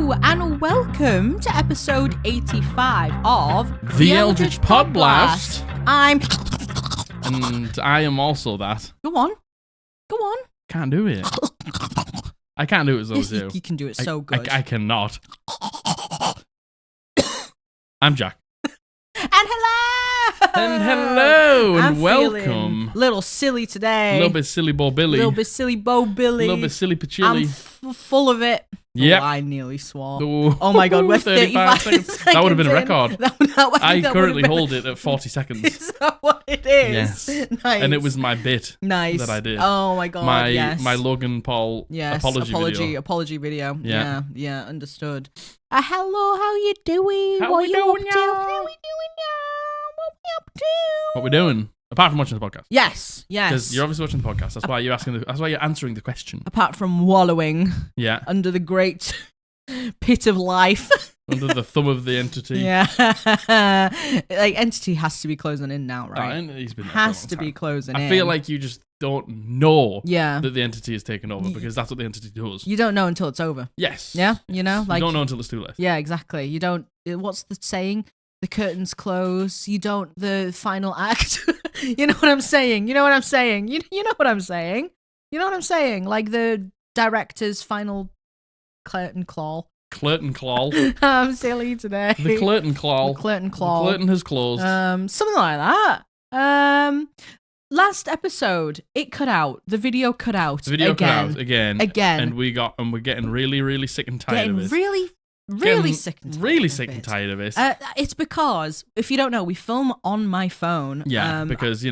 Hello and welcome to episode 85 of The Eldritch Podblast. I'm... And I am also that. Go on. Can't do it. I can't do it as well as you. You can do it so good. I cannot. I'm Jack. And hello! And welcome. Feeling a little silly today. A little bit silly Bo Billy. A little bit silly Bo Billy. A little bit silly Pachili. I'm full of it. Yep. Oh, I nearly swore. Ooh. Oh my god, we're 35 seconds. That would have been a record. I currently been... hold it at 40 seconds. Is that what it is? Yes. Nice. And it was my bit that I did. Oh my god, My Logan Paul apology video. Yeah, understood. Hello, how you doing? How we doing, y'all? What we doing? Apart from watching the podcast. Yes. Because you're obviously watching the podcast. That's why you're asking. That's why you're answering the question. Apart from wallowing. Yeah. Under the great pit of life. Under the thumb of the entity. Yeah. Like entity has to be closing in now, right? He's been there has for a to long time. be closing in. I feel like you just don't know that the entity is taken over because that's what the entity does. You don't know until it's over. Yes. Yeah. You know, like you don't know until it's too late. Yeah, exactly. You don't. What's the saying? The curtains close. You don't. The final act. You know what I'm saying? You know what I'm saying? You know what I'm saying? You know what I'm saying? Like the director's final curtain claw. Curtain claw. I'm silly today. The curtain claw. The curtain claw. The curtain has closed. Something like that. Last episode, it cut out. The video cut out. The video again. cut out again. Again. And we're getting really, really sick and tired of it. Really sick and tired. Really sick and tired of it. It's because, if you don't know, we film on my phone. Yeah, because,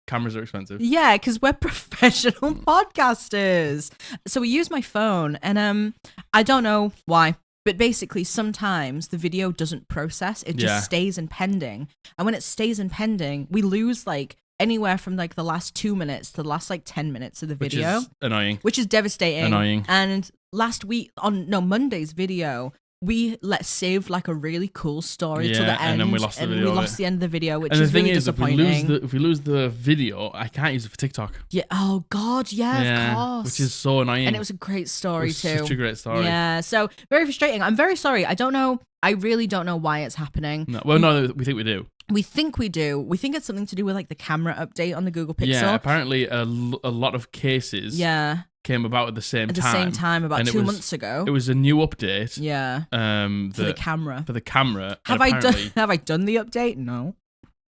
cameras are expensive. Yeah, because we're professional podcasters. So we use my phone, and I don't know why, but basically sometimes the video doesn't process. It just stays in pending. And when it stays in pending, we lose like anywhere from like the last 2 minutes to the last like 10 minutes of the video. Which is annoying. Which is devastating. Annoying. And last week, Monday's video, we saved like a really cool story to the end, and then we lost the video. We lost the end of the video, which and is really disappointing. If we lose the video, I can't use it for TikTok. Yeah. Oh God. Yeah. Of course. Which is so annoying. And it was a great story too. Such a great story. Yeah. So very frustrating. I'm very sorry. I don't know. I really don't know why it's happening. No. Well, no, we think we do. We think we do. We think it's something to do with like the camera update on the Google Pixel. Yeah. Apparently, a lot of cases. Yeah. Came about at the same time. At the same time, about 2 months ago. It was a new update. Yeah. For the camera. For the camera. Have I done the update? No.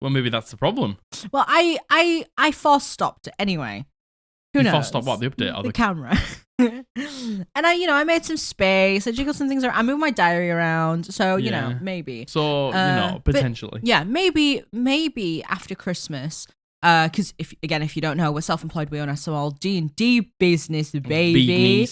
Well, maybe that's the problem. Well, I force stopped it anyway. Who knows? Force stopped what? The update or the camera. And I made some space. I jiggled some things around. I moved my diary around. So maybe. So potentially. Yeah, maybe after Christmas. Because if you don't know, we're self-employed. We own our small D&D business, baby.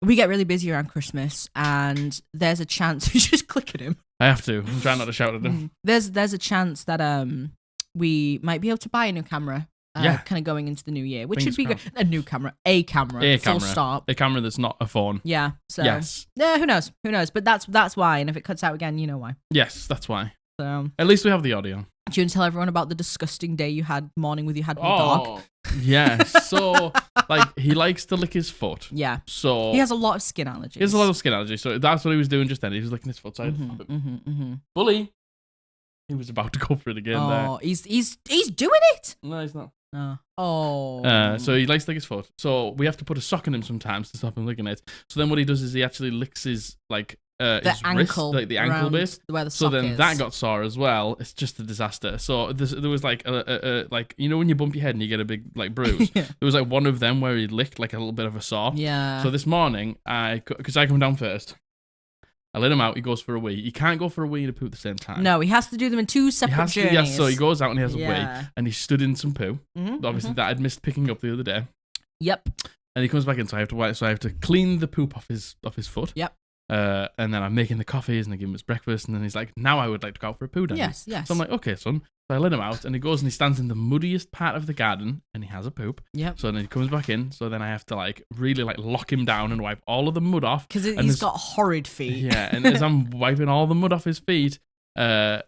We get really busy around Christmas, and there's a chance. Just click at him. I have to. I'm trying not to shout at him. There's a chance that we might be able to buy a new camera. Kind of going into the new year, which would be good. A new camera, a camera, full stop. A camera that's not a phone. Yeah. So yes. Yeah. Who knows? But that's why. And if it cuts out again, you know why. Yes, that's why. So at least we have the audio. Do you want to tell everyone about the disgusting day you had morning with your dog? Yes. So, he likes to lick his foot. Yeah. So he has a lot of skin allergies. He has a lot of skin allergies. So that's what he was doing just then. He was licking his foot. So Bully. He was about to go for it again. Oh, he's doing it. No, he's not. So he likes to lick his foot. So we have to put a sock in him sometimes to stop him licking it. So then what he does is he actually licks his his ankle, wrist, the ankle bit. Where the so sock then is. That got sore as well. It's just a disaster. So there was when you bump your head and you get a big bruise. There was one of them where he licked a little bit of a sore. Yeah. So this morning because I come down first, I let him out. He goes for a wee. He can't go for a wee and a poo at the same time. No, he has to do them in two separate journeys. Yeah, so he goes out and he has a wee, and he stood in some poo. Obviously, that I'd missed picking up the other day. Yep. And he comes back in, so I have to clean the poop off his foot. Yep. And then I'm making the coffees and I give him his breakfast, and then he's like, "Now I would like to go out for a poo, Daddy." Yes. So I'm like, "Okay, son." So I let him out, and he goes and he stands in the muddiest part of the garden, and he has a poop. Yep. So then he comes back in. So then I have to really lock him down and wipe all of the mud off because he's got horrid feet. Yeah, and as I'm wiping all the mud off his feet, that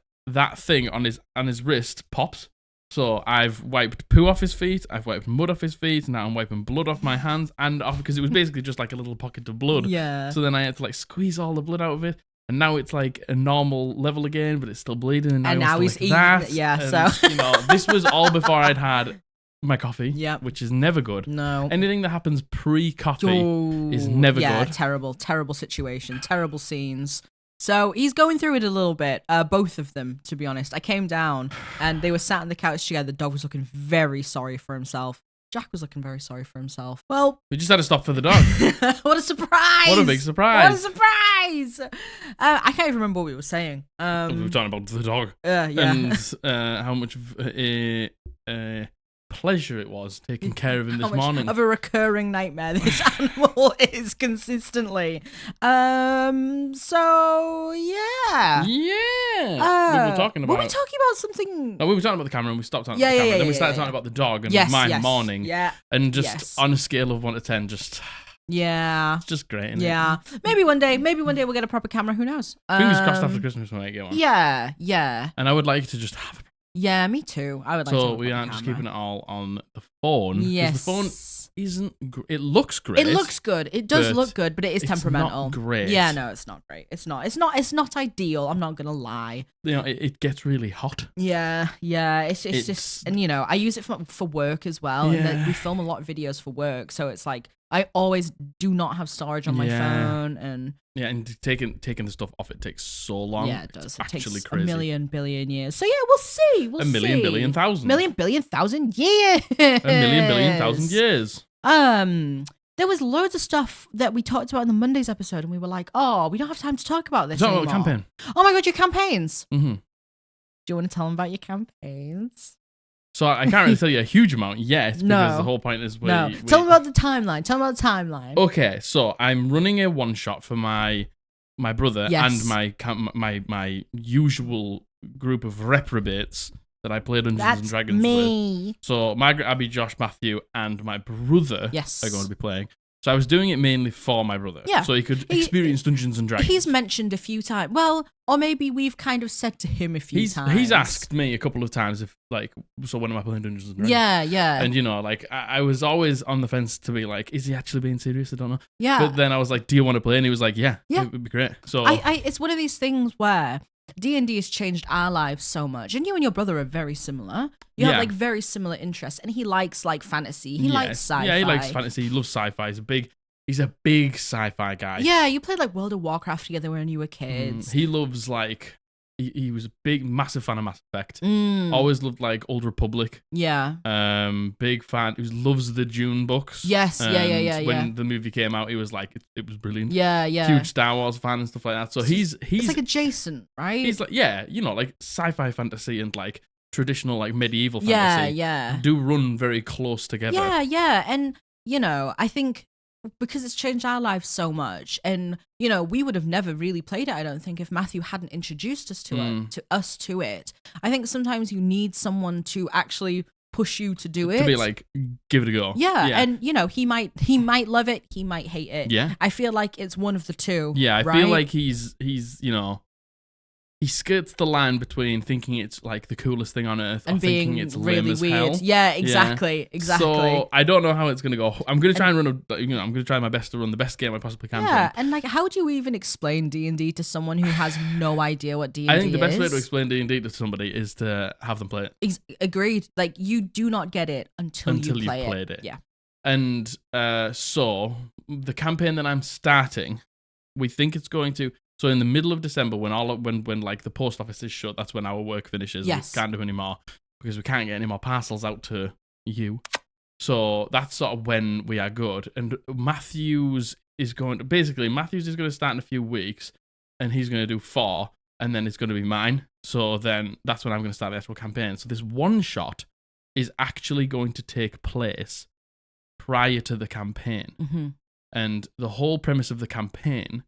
thing on his wrist pops. So I've wiped poo off his feet, I've wiped mud off his feet, now I'm wiping blood off my hands and off because it was basically just like a little pocket of blood. Yeah. So then I had to like squeeze all the blood out of it. And now it's like a normal level again, but it's still bleeding. And now he's eating that. Yeah, and, so. This was all before I'd had my coffee, which is never good. No. Anything that happens pre-coffee is never good. Yeah, terrible situation, terrible scenes. So he's going through it a little bit, both of them, to be honest. I came down and they were sat on the couch together. The dog was looking very sorry for himself. Jack was looking very sorry for himself. Well, we just had to stop for the dog. What a surprise! What a big surprise! What a surprise! I can't even remember what we were saying. We were talking about the dog. Yeah. And how much pleasure it was taking care of him this morning. Of a recurring nightmare this animal is consistently. So yeah. We were talking about. Were we talking about something? No, we were talking about the camera and we stopped talking about the camera. Then we started talking about the dog and my morning. Yeah. And just on a scale of 1 to 10, just. Yeah. It's just great, isn't it? Maybe one day we'll get a proper camera. Who knows? Fingers crossed after Christmas when I get one. Yeah. And I would like to just have. Yeah, me too. I would like to. So we aren't just keeping it all on the phone. Yes. The phone isn't. It looks great. It looks good. It does look good, but it is temperamental. It's not great. Yeah, no, it's not great. It's not ideal. I'm not gonna lie. It gets really hot. Yeah. It's just, and I use it for work as well. Yeah. And we film a lot of videos for work, so it's like I always do not have storage on my phone, and taking the stuff off it takes so long. Yeah, it does. It's it actually takes crazy. a million billion years. So yeah, we'll see. A million billion thousand. Million billion thousand years. A million billion thousand years. There was loads of stuff that we talked about in the Mondays episode, and we were like, "Oh, we don't have time to talk about this anymore." Campaign. Oh my god, your campaigns! Mm-hmm. Do you want to tell them about your campaigns? So I can't really tell you a huge amount yet because the whole point is tell them about the timeline. Okay, so I'm running a one shot for my brother and my usual group of reprobates that I play Dungeons and Dragons with. So Margaret, Abby, Josh, Matthew, and my brother are going to be playing. So I was doing it mainly for my brother, so he could experience Dungeons and Dragons. He's mentioned a few times. Well, or maybe we've kind of said to him a few times. He's asked me a couple of times if, so when am I playing Dungeons and Dragons? Yeah. And, I was always on the fence to be like, is he actually being serious? I don't know. Yeah. But then I was like, do you want to play? And he was like, yeah, it would be great. So it's one of these things where D&D has changed our lives so much, and you and your brother are very similar. You have very similar interests, and he likes fantasy. He likes sci-fi. Yeah, he likes fantasy. He loves sci-fi. He's a big sci-fi guy. Yeah, you played World of Warcraft together when you were kids. He loves he was a massive fan of Mass Effect. Always loved Old Republic. Yeah. Big fan. He loves the Dune books. Yes. Yeah. When the movie came out, he was like, it was brilliant. Yeah. Huge Star Wars fan and stuff like that. So he's it's adjacent, right? He's sci-fi fantasy and traditional traditional fantasy. Yeah. Do run very close together. Yeah. And I think because it's changed our lives so much, and we would have never really played it, I don't think, if Matthew hadn't introduced us to it. I think sometimes you need someone to actually push you to do it, to be give it a go. And he might love it, he might hate it. I feel like it's one of the two. I feel like he's he skirts the line between thinking it's the coolest thing on earth and or being thinking it's really lame as weird. hell. Yeah, exactly. So I don't know how it's gonna go. I'm gonna try I'm gonna try my best to run the best game I possibly can. Yeah, and how do you even explain D&D to someone who has no idea what D&D is? I think the best way to explain D&D to somebody is to have them play it. Agreed. You do not get it until you play you've played it. Yeah. And so the campaign that I'm starting, we think it's going to. So in the middle of December, when the post office is shut, that's when our work finishes. Yes. We can't do any more because we can't get any more parcels out to you. So that's sort of when we are good. And Matthews is going to start in a few weeks, and he's going to do 4, and then it's going to be mine. So then that's when I'm going to start the actual campaign. So this one shot is actually going to take place prior to the campaign. Mm-hmm. And the whole premise of the campaign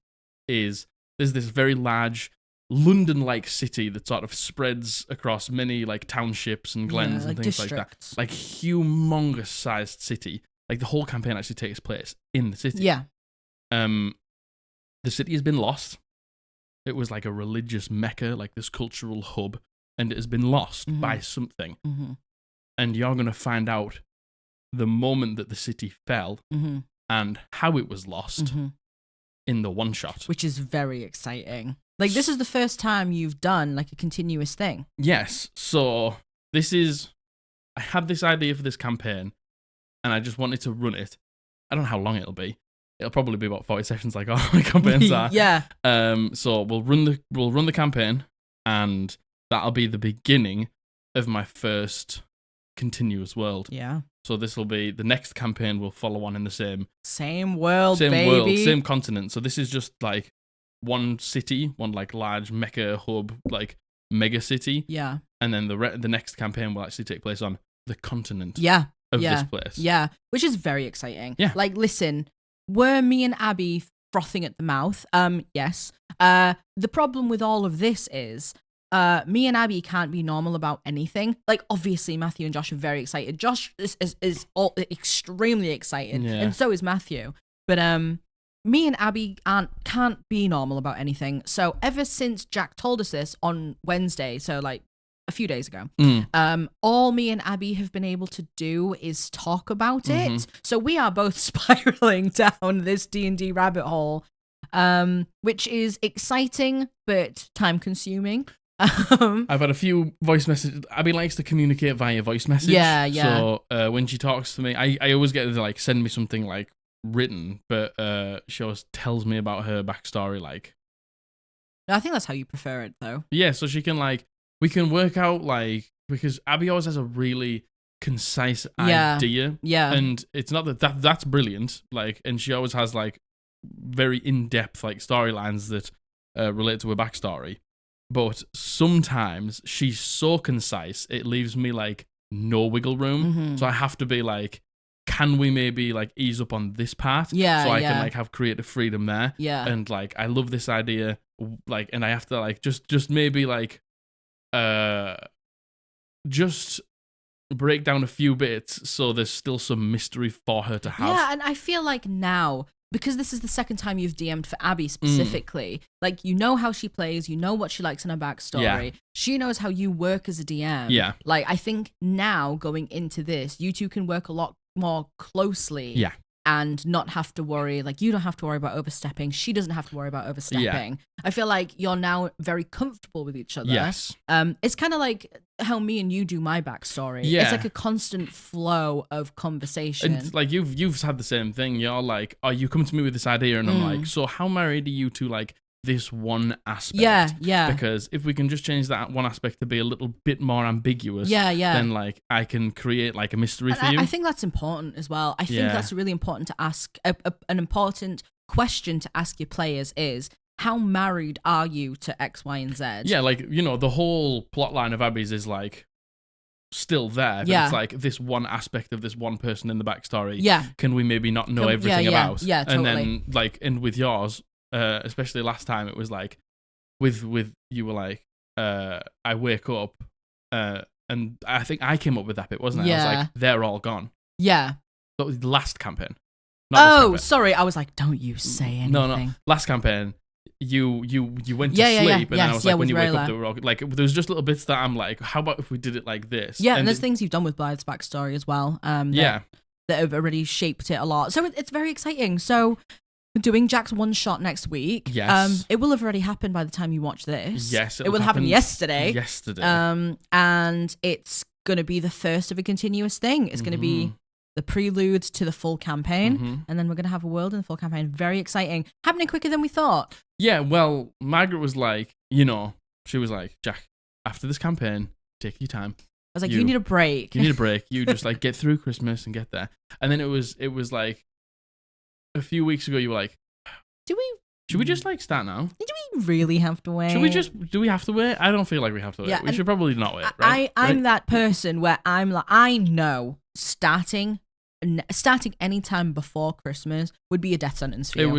is there's this very large London-like city that sort of spreads across many townships and glens and things districts. like that. Humongous sized city. The whole campaign actually takes place in the city. Yeah. The city has been lost. It was a religious mecca, this cultural hub, and it has been lost by something. Mm-hmm. and you're going to find out the moment that the city fell and how it was lost in the one shot. Which is very exciting. Like, this is the first time you've done, like, a continuous thing. Yes. So, I had this idea for this campaign, and I just wanted to run it. I don't know how long it'll be. It'll probably be about 40 sessions, like all my campaigns are. Yeah. So we'll run the campaign, and that'll be the beginning of my first continuous world. Yeah. So this will be the next campaign. Will follow on in the same world, baby. same continent. So this is just like one city, one like large mecha hub, like mega city. Yeah. And then the next campaign will actually take place on the continent. Yeah. Of this place. Yeah. Which is very exciting. Yeah. Like, listen, were me and Abby frothing at the mouth? Yes. The problem with all of this is me and Abby can't be normal about anything. Like, obviously, Matthew and Josh are very excited. Josh is all extremely excited, and so is Matthew. But me and Abby can't be normal about anything. So ever since Jack told us this on Wednesday, so like a few days ago, all me and Abby have been able to do is talk about it. So we are both spiraling down this D&D rabbit hole, which is exciting but time consuming. I've had a few voice messages. Abby likes to communicate via voice message. Yeah. So when she talks to me, I always get her to like send me something like written, but she always tells me about her backstory. Like, I think that's how you prefer it, though. Yeah, so she can like we can work out like because Abby always has a really concise idea. Yeah, and it's not that's brilliant. Like, and she always has like very in depth like storylines that relate to her backstory. But sometimes she's so concise, it leaves me like no wiggle room. So I have to be like, can we maybe like ease up on this part? Yeah. So I can like have creative freedom there. Yeah. And like, I love this idea. Like, and I have to like, just maybe like, just break down a few bits so there's still some mystery for her to have. Yeah. And I feel like now, because this is the second time you've DM'd for Abby specifically, like, you know how she plays, you know what she likes in her backstory. Yeah. She knows how you work as a DM. Yeah. Like, I think now going into this, you two can work a lot more closely. Yeah. And not have to worry, like, you don't have to worry about overstepping. She doesn't have to worry about overstepping. Yeah. I feel like you're now very comfortable with each other. Yes. It's kind of like how me and you do my backstory. Yeah. It's like a constant flow of conversation. And like you've had the same thing. You're like, oh, you come to me with this idea, and I'm like, so how married are you to like this one aspect? Yeah. Because if we can just change that one aspect to be a little bit more ambiguous, then like I can create like a mystery for you. I think that's important as well. I think that's really important to ask. An important question to ask your players is, how married are you to X, Y, and Z? Yeah, like, you know, the whole plot line of Abby's is like still there, but it's like this one aspect of this one person in the backstory. Yeah. Can we maybe not know everything about? Yeah, totally. And then like, and with yours, especially last time, it was like with you were like, I wake up, and I think I came up with that bit, wasn't I? I was like, they're all gone. Yeah. That was the last campaign. Sorry. I was like, don't you say anything. No. Last campaign, you went to sleep, and I was like, when you wake up, they were all, like, there was just little bits that I'm like, how about if we did it like this? Yeah, and there's things you've done with Blythe's backstory as well. That have already shaped it a lot. So it's very exciting. So we're doing Jack's one shot next week. Yes. It will have already happened by the time you watch this. Yes. It will happen yesterday. Yesterday. And it's going to be the first of a continuous thing. It's going to be the prelude to the full campaign, and then we're going to have a world in the full campaign. Very exciting. Happening quicker than we thought. Yeah, well, Margaret was like, you know, she was like, Jack, after this campaign, take your time. I was like, you need a break. You need a break. You just like get through Christmas and get there. And then it was like a few weeks ago, you were like, should we just like start now? Do we really have to wait? Do we have to wait? I don't feel like we have to wait. We should probably not wait, right? I'm that person where I'm like, I know starting any time before Christmas would be a death sentence for you. It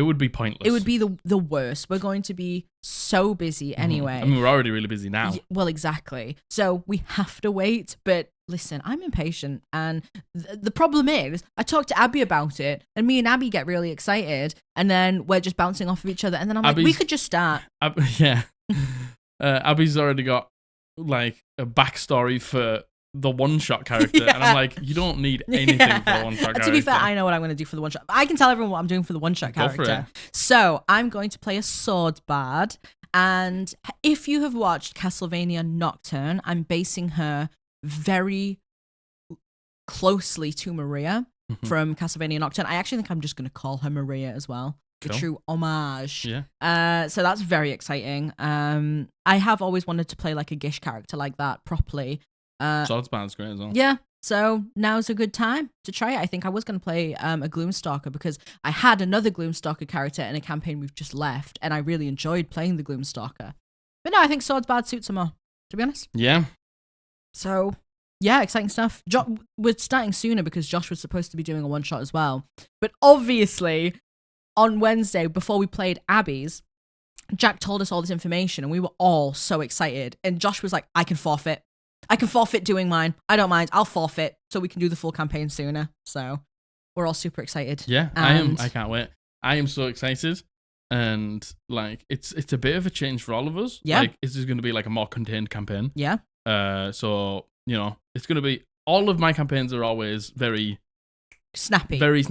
would be pointless. It would be the worst. We're going to be so busy anyway. I mean, we're already really busy now. Well, exactly. So we have to wait. But listen, I'm impatient, and the problem is, I talked to Abby about it, and me and Abby get really excited, and then we're just bouncing off of each other, and then I'm like, we could just start. Abby's already got like a backstory for the one-shot character. And I'm like, you don't need anything for the one-shot character. To be fair, I know what I'm going to do for the one-shot. I can tell everyone what I'm doing for the one-shot character. So I'm going to play a sword bard. And if you have watched Castlevania Nocturne, I'm basing her very closely to Maria from Castlevania Nocturne. I actually think I'm just going to call her Maria as well. Cool. A true homage. Yeah. So that's very exciting. I have always wanted to play like a Gish character like that properly. Swordsman's great as well. Yeah. So now's a good time to try it. I think I was going to play a Gloomstalker because I had another Gloomstalker character in a campaign we've just left, and I really enjoyed playing the Gloomstalker. But no, I think Swordsbard suits her more, to be honest. Yeah. So, yeah, exciting stuff. We're starting sooner because Josh was supposed to be doing a one-shot as well. But obviously, on Wednesday, before we played Abby's, Jack told us all this information, and we were all so excited. And Josh was like, I can forfeit doing mine. I don't mind. I'll forfeit so we can do the full campaign sooner. So we're all super excited. Yeah, I am. I can't wait. I am so excited. And like, it's a bit of a change for all of us. Yeah. Like, this is going to be like a more contained campaign. Yeah. So, you know, it's going to be, all of my campaigns are always very snappy and very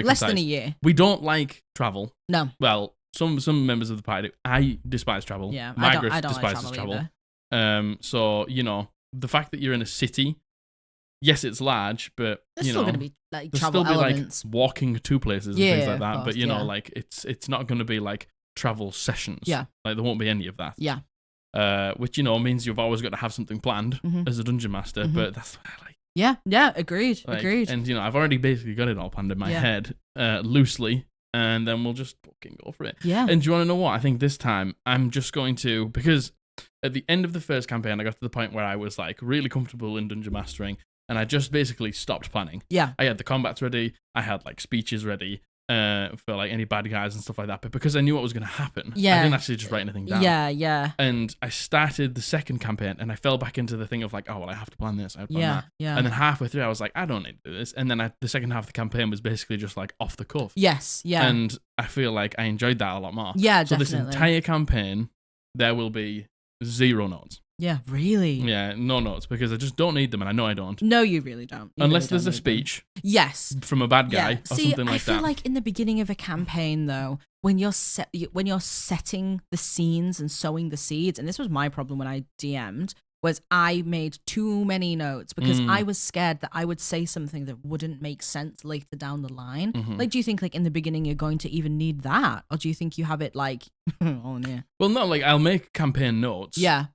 less concise. Than a year. We don't like travel. No. Well, some members of the party do. I despise travel. Yeah. Margaret I don't despises like travel. So, you know, the fact that you're in a city, yes, it's large, but there's you still know, going to be like there's travel still be elements. Like walking to places and things like that. Course, but you know, like it's not going to be like travel sessions. Yeah, like there won't be any of that. Yeah, which you know means you've always got to have something planned as a dungeon master. But that's what I like. Yeah, agreed. And you know, I've already basically got it all planned in my head, loosely. And then we'll just fucking go for it. Yeah. And do you want to know what? I think this time I'm just going to, because at the end of the first campaign, I got to the point where I was like really comfortable in dungeon mastering, and I just basically stopped planning. Yeah. I had the combats ready. I had like speeches ready for like any bad guys and stuff like that. But because I knew what was going to happen, I didn't actually just write anything down. Yeah. And I started the second campaign, and I fell back into the thing of like, oh well, I have to plan this. I have to plan that. Yeah. And then halfway through, I was like, I don't need to do this. And then the second half of the campaign was basically just like off the cuff. Yes. Yeah. And I feel like I enjoyed that a lot more. Yeah, so definitely. This entire campaign, there will be 0 notes. Yeah, really? Yeah, no notes, because I just don't need them, and I know I don't. No, you really don't. Unless there's a speech. Yes. From a bad guy or something like that. I feel like in the beginning of a campaign, though, when you're setting the scenes and sowing the seeds, and this was my problem when I DM'd, was I made too many notes because I was scared that I would say something that wouldn't make sense later down the line. Like, do you think like in the beginning you're going to even need that, or do you think you have it like on here? Well, no, like I'll make campaign notes. Yeah.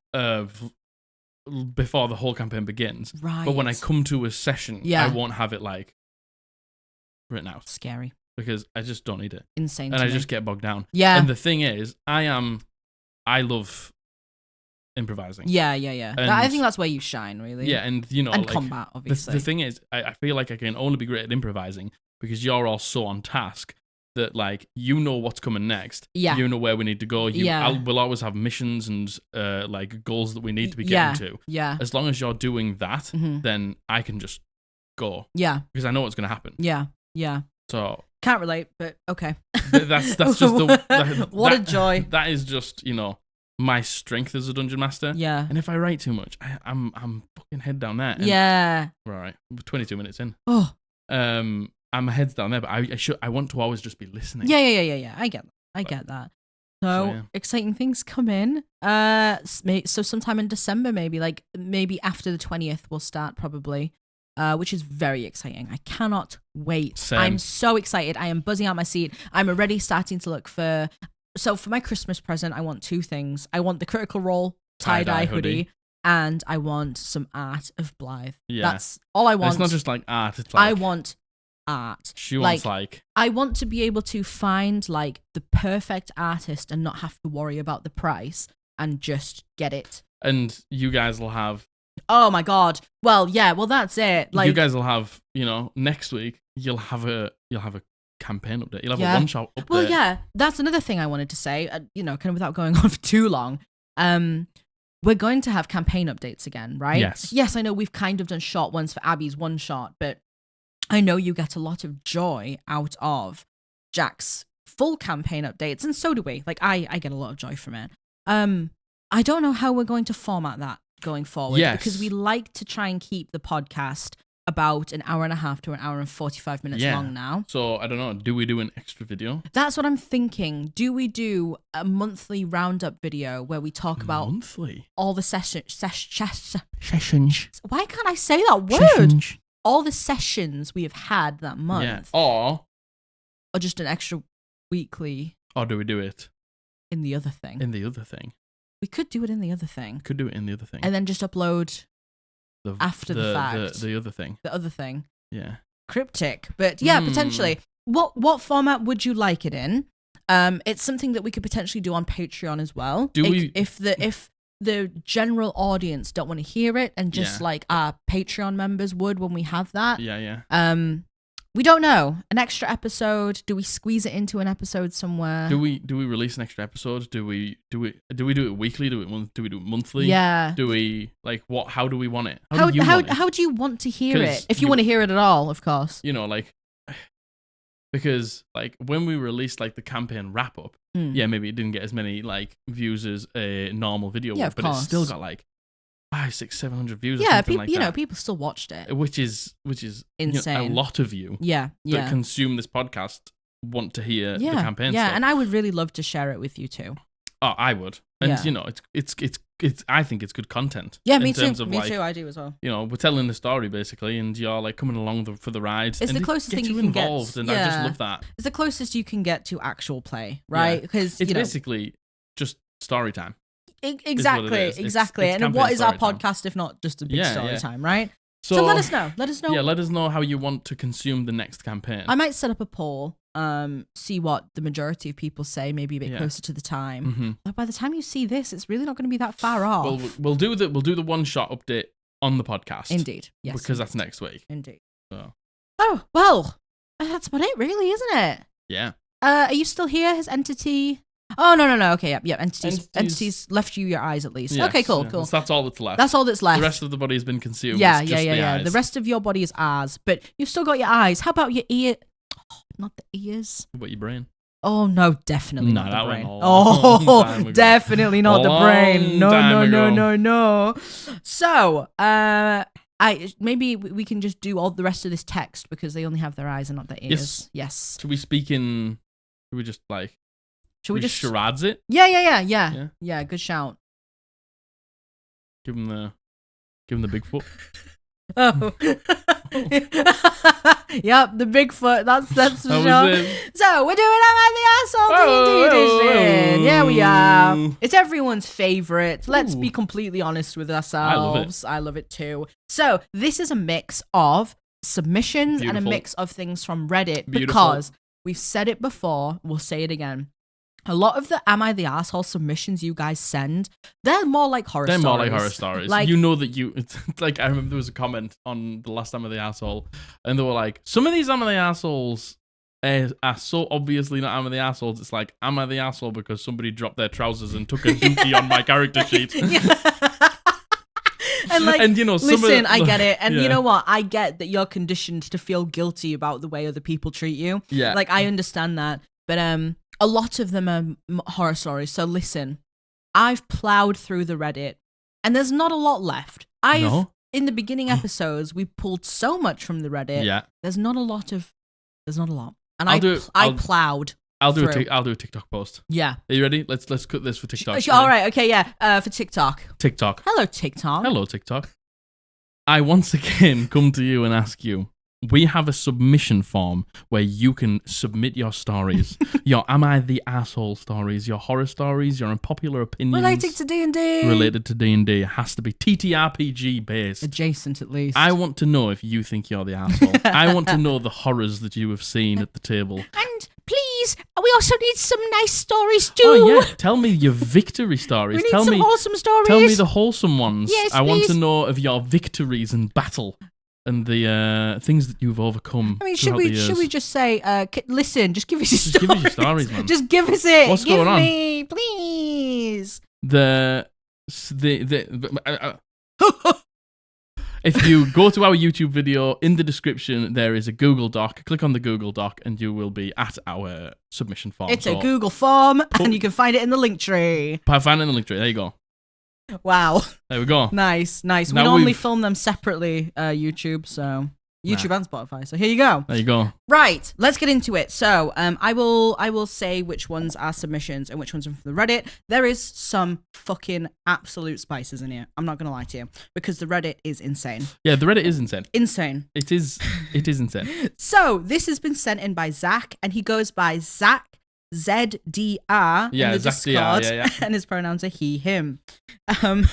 Before the whole campaign begins. Right. But when I come to a session, I won't have it like written out. Scary. Because I just don't need it. Insane. And I just get bogged down. Yeah. And the thing is, I love improvising. Yeah. I think that's where you shine, really. Yeah, and you know, and like, combat, obviously. The thing is, I feel like I can only be great at improvising because you're all so on task that like you know what's coming next. Yeah. You know where we need to go. We'll always have missions and like goals that we need to be getting to. Yeah. As long as you're doing that, then I can just go. Yeah. Because I know what's gonna happen. Yeah. So can't relate, but okay. That's just the what a joy. That is just, you know, my strength as a dungeon master. Yeah. And if I write too much, I'm fucking head down there. And, yeah. Right. 22 minutes in. Oh. I'm heads down there, but I want to always just be listening. Yeah. I get that. So exciting things come in. So sometime in December, maybe after the 20th, we'll start probably. Which is very exciting. I cannot wait. Same. I'm so excited. I am buzzing out my seat. I'm already starting to look for. So for my Christmas present, I want 2 things. I want the Critical Role tie-dye hoodie, and I want some art of Blythe. Yeah. That's all I want. It's not just like art. It's like I want art. She wants like I want to be able to find like the perfect artist and not have to worry about the price and just get it. And you guys will have. Oh my god. Well, yeah. Well, that's it. Like you guys will have. You know, next week you'll have a campaign update. You'll have a one-shot update. Well, yeah. That's another thing I wanted to say. Kind of without going on for too long. We're going to have campaign updates again, right? Yes. Yes, I know we've kind of done short ones for Abby's one shot, but I know you get a lot of joy out of Jack's full campaign updates, and so do we. Like, I get a lot of joy from it. I don't know how we're going to format that. going forward. Yes. Because we like to try and keep the podcast about an hour and a half to an hour and 45 minutes long now. So, I don't know. Do we do an extra video? That's what I'm thinking. Do we do a monthly roundup video where we talk about all the sessions? Why can't I say that word? Sessions. All the sessions we have had that month. Yeah. Or just an extra weekly. Or do we do it in the other thing? We could do it in the other thing. And then just upload after the fact. The other thing. The other thing. Yeah. Cryptic. But yeah, potentially. What format would you like it in? It's something that we could potentially do on Patreon as well. If the general audience don't want to hear it, and just like our Patreon members would when we have that. Yeah. We don't know. An extra episode? Do we squeeze it into an episode somewhere? Do we release an extra episode? Do we do it weekly? Do we do it monthly? Yeah. Do we what? How do we want it? How do you want to hear it? If you want to hear it at all, of course. Because when we released the campaign wrap up, maybe it didn't get as many views as a normal video would, but it's still got 500, 600, 700 views. Yeah, people still watched it, which is insane. A lot of you. Yeah. That consume this podcast want to hear the campaign. Yeah, stuff. and I would really love to share it with you too. Oh, I would, and it's I think it's good content. Yeah, me too. Me too. I do as well. We're telling the story basically, and you're coming along for the ride. It's and the closest thing you can involved, get. And I just love that. It's the closest you can get to actual play, right? Because it's basically just story time. Exactly. It's and what is our podcast if not just a big story time, right? So let us know. Yeah, let us know how you want to consume the next campaign. I might set up a poll, see what the majority of people say, maybe a bit closer to the time. Mm-hmm. But by the time you see this, it's really not going to be that far off. Well, we'll do the one shot update on the podcast. Indeed. Yes. Because that's next week. Indeed. So. Oh, well, that's about it really, isn't it? Yeah. Are you still here? Has Entity... Oh, no. Okay, yeah. Entities left you your eyes at least. Yes, okay, cool. So that's all that's left. That's all that's left. The rest of the body has been consumed. Yeah. The rest of your body is ours, but you've still got your eyes. How about your ear? Oh, not the ears. What about your brain? Oh, no, definitely not the brain. Oh, definitely not the brain. No. So, maybe we can just do all the rest of this text because they only have their eyes and not their ears. Yes. Should we speak in... Should we just Should we just charades it? Yeah. Good shout. Give him the Bigfoot. Oh. Yep, the Bigfoot. That's for sure. So we're doing Am I the Asshole D&D edition. Yeah, we are. It's everyone's favorite. Let's be completely honest with ourselves. I love it too. So this is a mix of submissions and a mix of things from Reddit because we've said it before. We'll say it again. A lot of the Am I the Asshole submissions you guys send, they're more like horror stories. They're more like horror stories. It's I remember there was a comment on the last Am I the Asshole, and they were like, some of these Am I the Assholes are so obviously not Am I the Assholes. It's like, am I the asshole because somebody dropped their trousers and took a dookie on my character sheet? And listen, I get it. And you know what? I get that you're conditioned to feel guilty about the way other people treat you. Yeah. I understand that. But a lot of them are horror stories. So listen, I've plowed through the Reddit and there's not a lot left. In the beginning episodes, we pulled so much from the Reddit. Yeah. There's not a lot. And I plowed. I'll do a TikTok post. Yeah. Are you ready? Let's cut this for TikTok. All right. Okay. Yeah. For TikTok. Hello, TikTok. I once again come to you and ask you. We have a submission form where you can submit your stories, your Am I the Asshole stories, your horror stories, your unpopular opinions. Related to D&D. It has to be TTRPG based. Adjacent, at least. I want to know if you think you're the asshole. I want to know the horrors that you have seen at the table. And please, we also need some nice stories too. Oh, yeah. Tell me your victory stories. We need some wholesome stories. Tell me the wholesome ones. Yes, I want to know of your victories in battle. And the things that you've overcome. I mean, should we just say, listen, just give us your stories. Just give us your stories, man. Just give us it. What's going on? Give me, please. If you go to our YouTube video, in the description, there is a Google Doc. Click on the Google Doc and you will be at our submission form. It's a Google form and you can find it in the link tree. Find it in the link tree. There you go. Wow. There we go. Nice. We Now normally we've- film them separately, YouTube, so YouTube and Spotify. So here you go. There you go. Right, let's get into it. So, I will say which ones are submissions and which ones are from the Reddit. There is some fucking absolute spices in here. I'm not gonna lie to you because the Reddit is insane. Yeah, the Reddit is insane. Insane. It is insane. So this has been sent in by Zach, and he goes by zachzdr Yeah, in the zachzdr, Discord, yeah. and his pronouns are he, him. A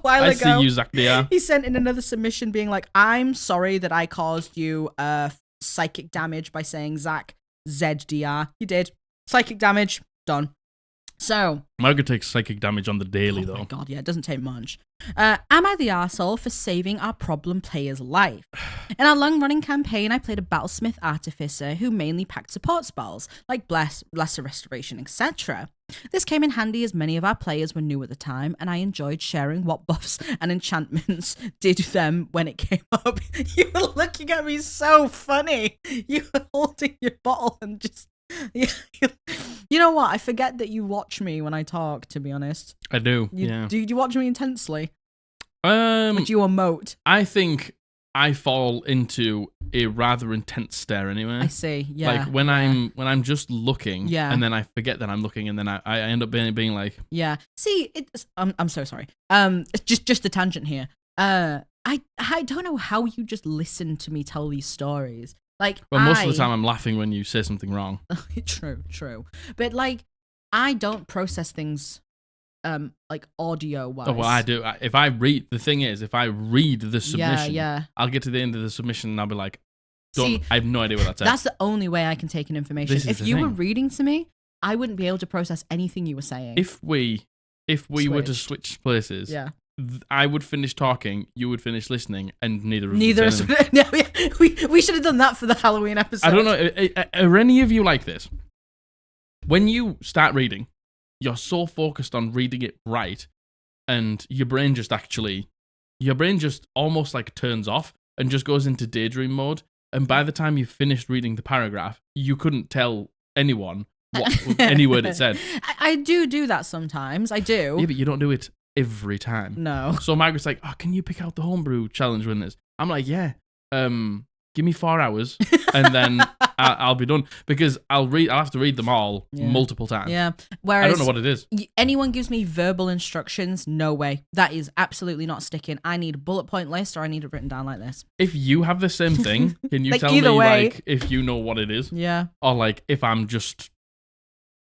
while I ago, see you, zachzdr. he sent in another submission being like, I'm sorry that I caused you psychic damage by saying zachzdr. You did. Psychic damage, done. So, Margaret takes psychic damage on the daily, oh though. my god, yeah, it doesn't take much. Am I the arsehole for saving our problem player's life? In our long-running campaign, I played a battlesmith artificer who mainly packed support spells, like Bless, Lesser Restoration, etc. This came in handy as many of our players were new at the time, and I enjoyed sharing what buffs and enchantments did them when it came up. You were looking at me so funny. You were holding your bottle and just... Yeah. You know what? I forget that you watch me when I talk, to be honest. I do. Do you watch me intensely? Would you emote? I think I fall into a rather intense stare anyway. I see. Yeah. Like when I'm just looking, Yeah. and then I forget that I'm looking, and then I end up being like, Yeah. See, I'm so sorry. It's just a tangent here. I don't know how you just listen to me tell these stories. Like, well, most of the time I'm laughing when you say something wrong. True. But like, I don't process things, like audio wise. Oh, well, I do. If I read the submission, yeah. I'll get to the end of the submission and I'll be like, See, I have no idea what that says. that's the only way I can take in information. This is If the you were thing. reading to me, I wouldn't be able to process anything you were saying. If we were to switch places, yeah. I would finish talking, you would finish listening, and neither of us Neither would us. say anything. Yeah, we should have done that for the Halloween episode. I don't know. Are any of you like this? When you start reading, you're so focused on reading it right, and your brain just almost like turns off and just goes into daydream mode. And by the time you finished reading the paragraph, you couldn't tell anyone what any word it said. I do that sometimes. I do. Yeah, but you don't do it every time. No. So Margaret's like, oh, can you pick out the homebrew challenge winners? I'm like, yeah. Give me 4 hours and then I'll be done because I'll have to read them all multiple times. Yeah. Whereas I don't know what it is. Anyone gives me verbal instructions, no way. That is absolutely not sticking. I need a bullet point list or I need it written down like this. If you have the same thing, can you Like, tell me either way. like if you know what it is? Yeah. Or like if I'm just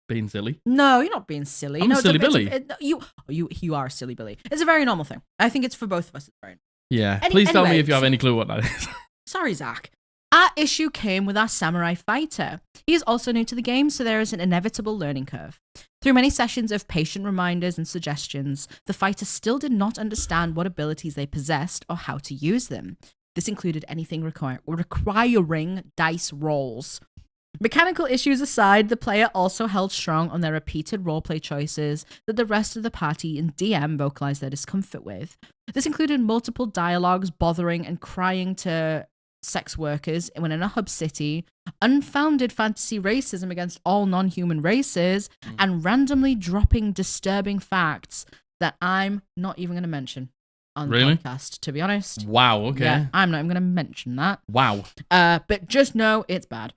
being silly? No, you're not being silly. I'm a silly Billy. You are a silly Billy. It's a very normal thing. I think it's for both of us. It's very Yeah. Please tell me if you have any clue what that is. Sorry, Zach. Our issue came with our samurai fighter. He is also new to the game, so there is an inevitable learning curve. Through many sessions of patient reminders and suggestions, the fighter still did not understand what abilities they possessed or how to use them. This included anything requiring dice rolls. Mechanical issues aside, the player also held strong on their repeated roleplay choices that the rest of the party and DM vocalized their discomfort with. This included multiple dialogues bothering and crying to sex workers when in a hub city, unfounded fantasy racism against all non-human races, and randomly dropping disturbing facts that I'm not even going to mention on the podcast, to be honest. Wow, okay. Yeah, I'm not even going to mention that. Wow. But just know it's bad.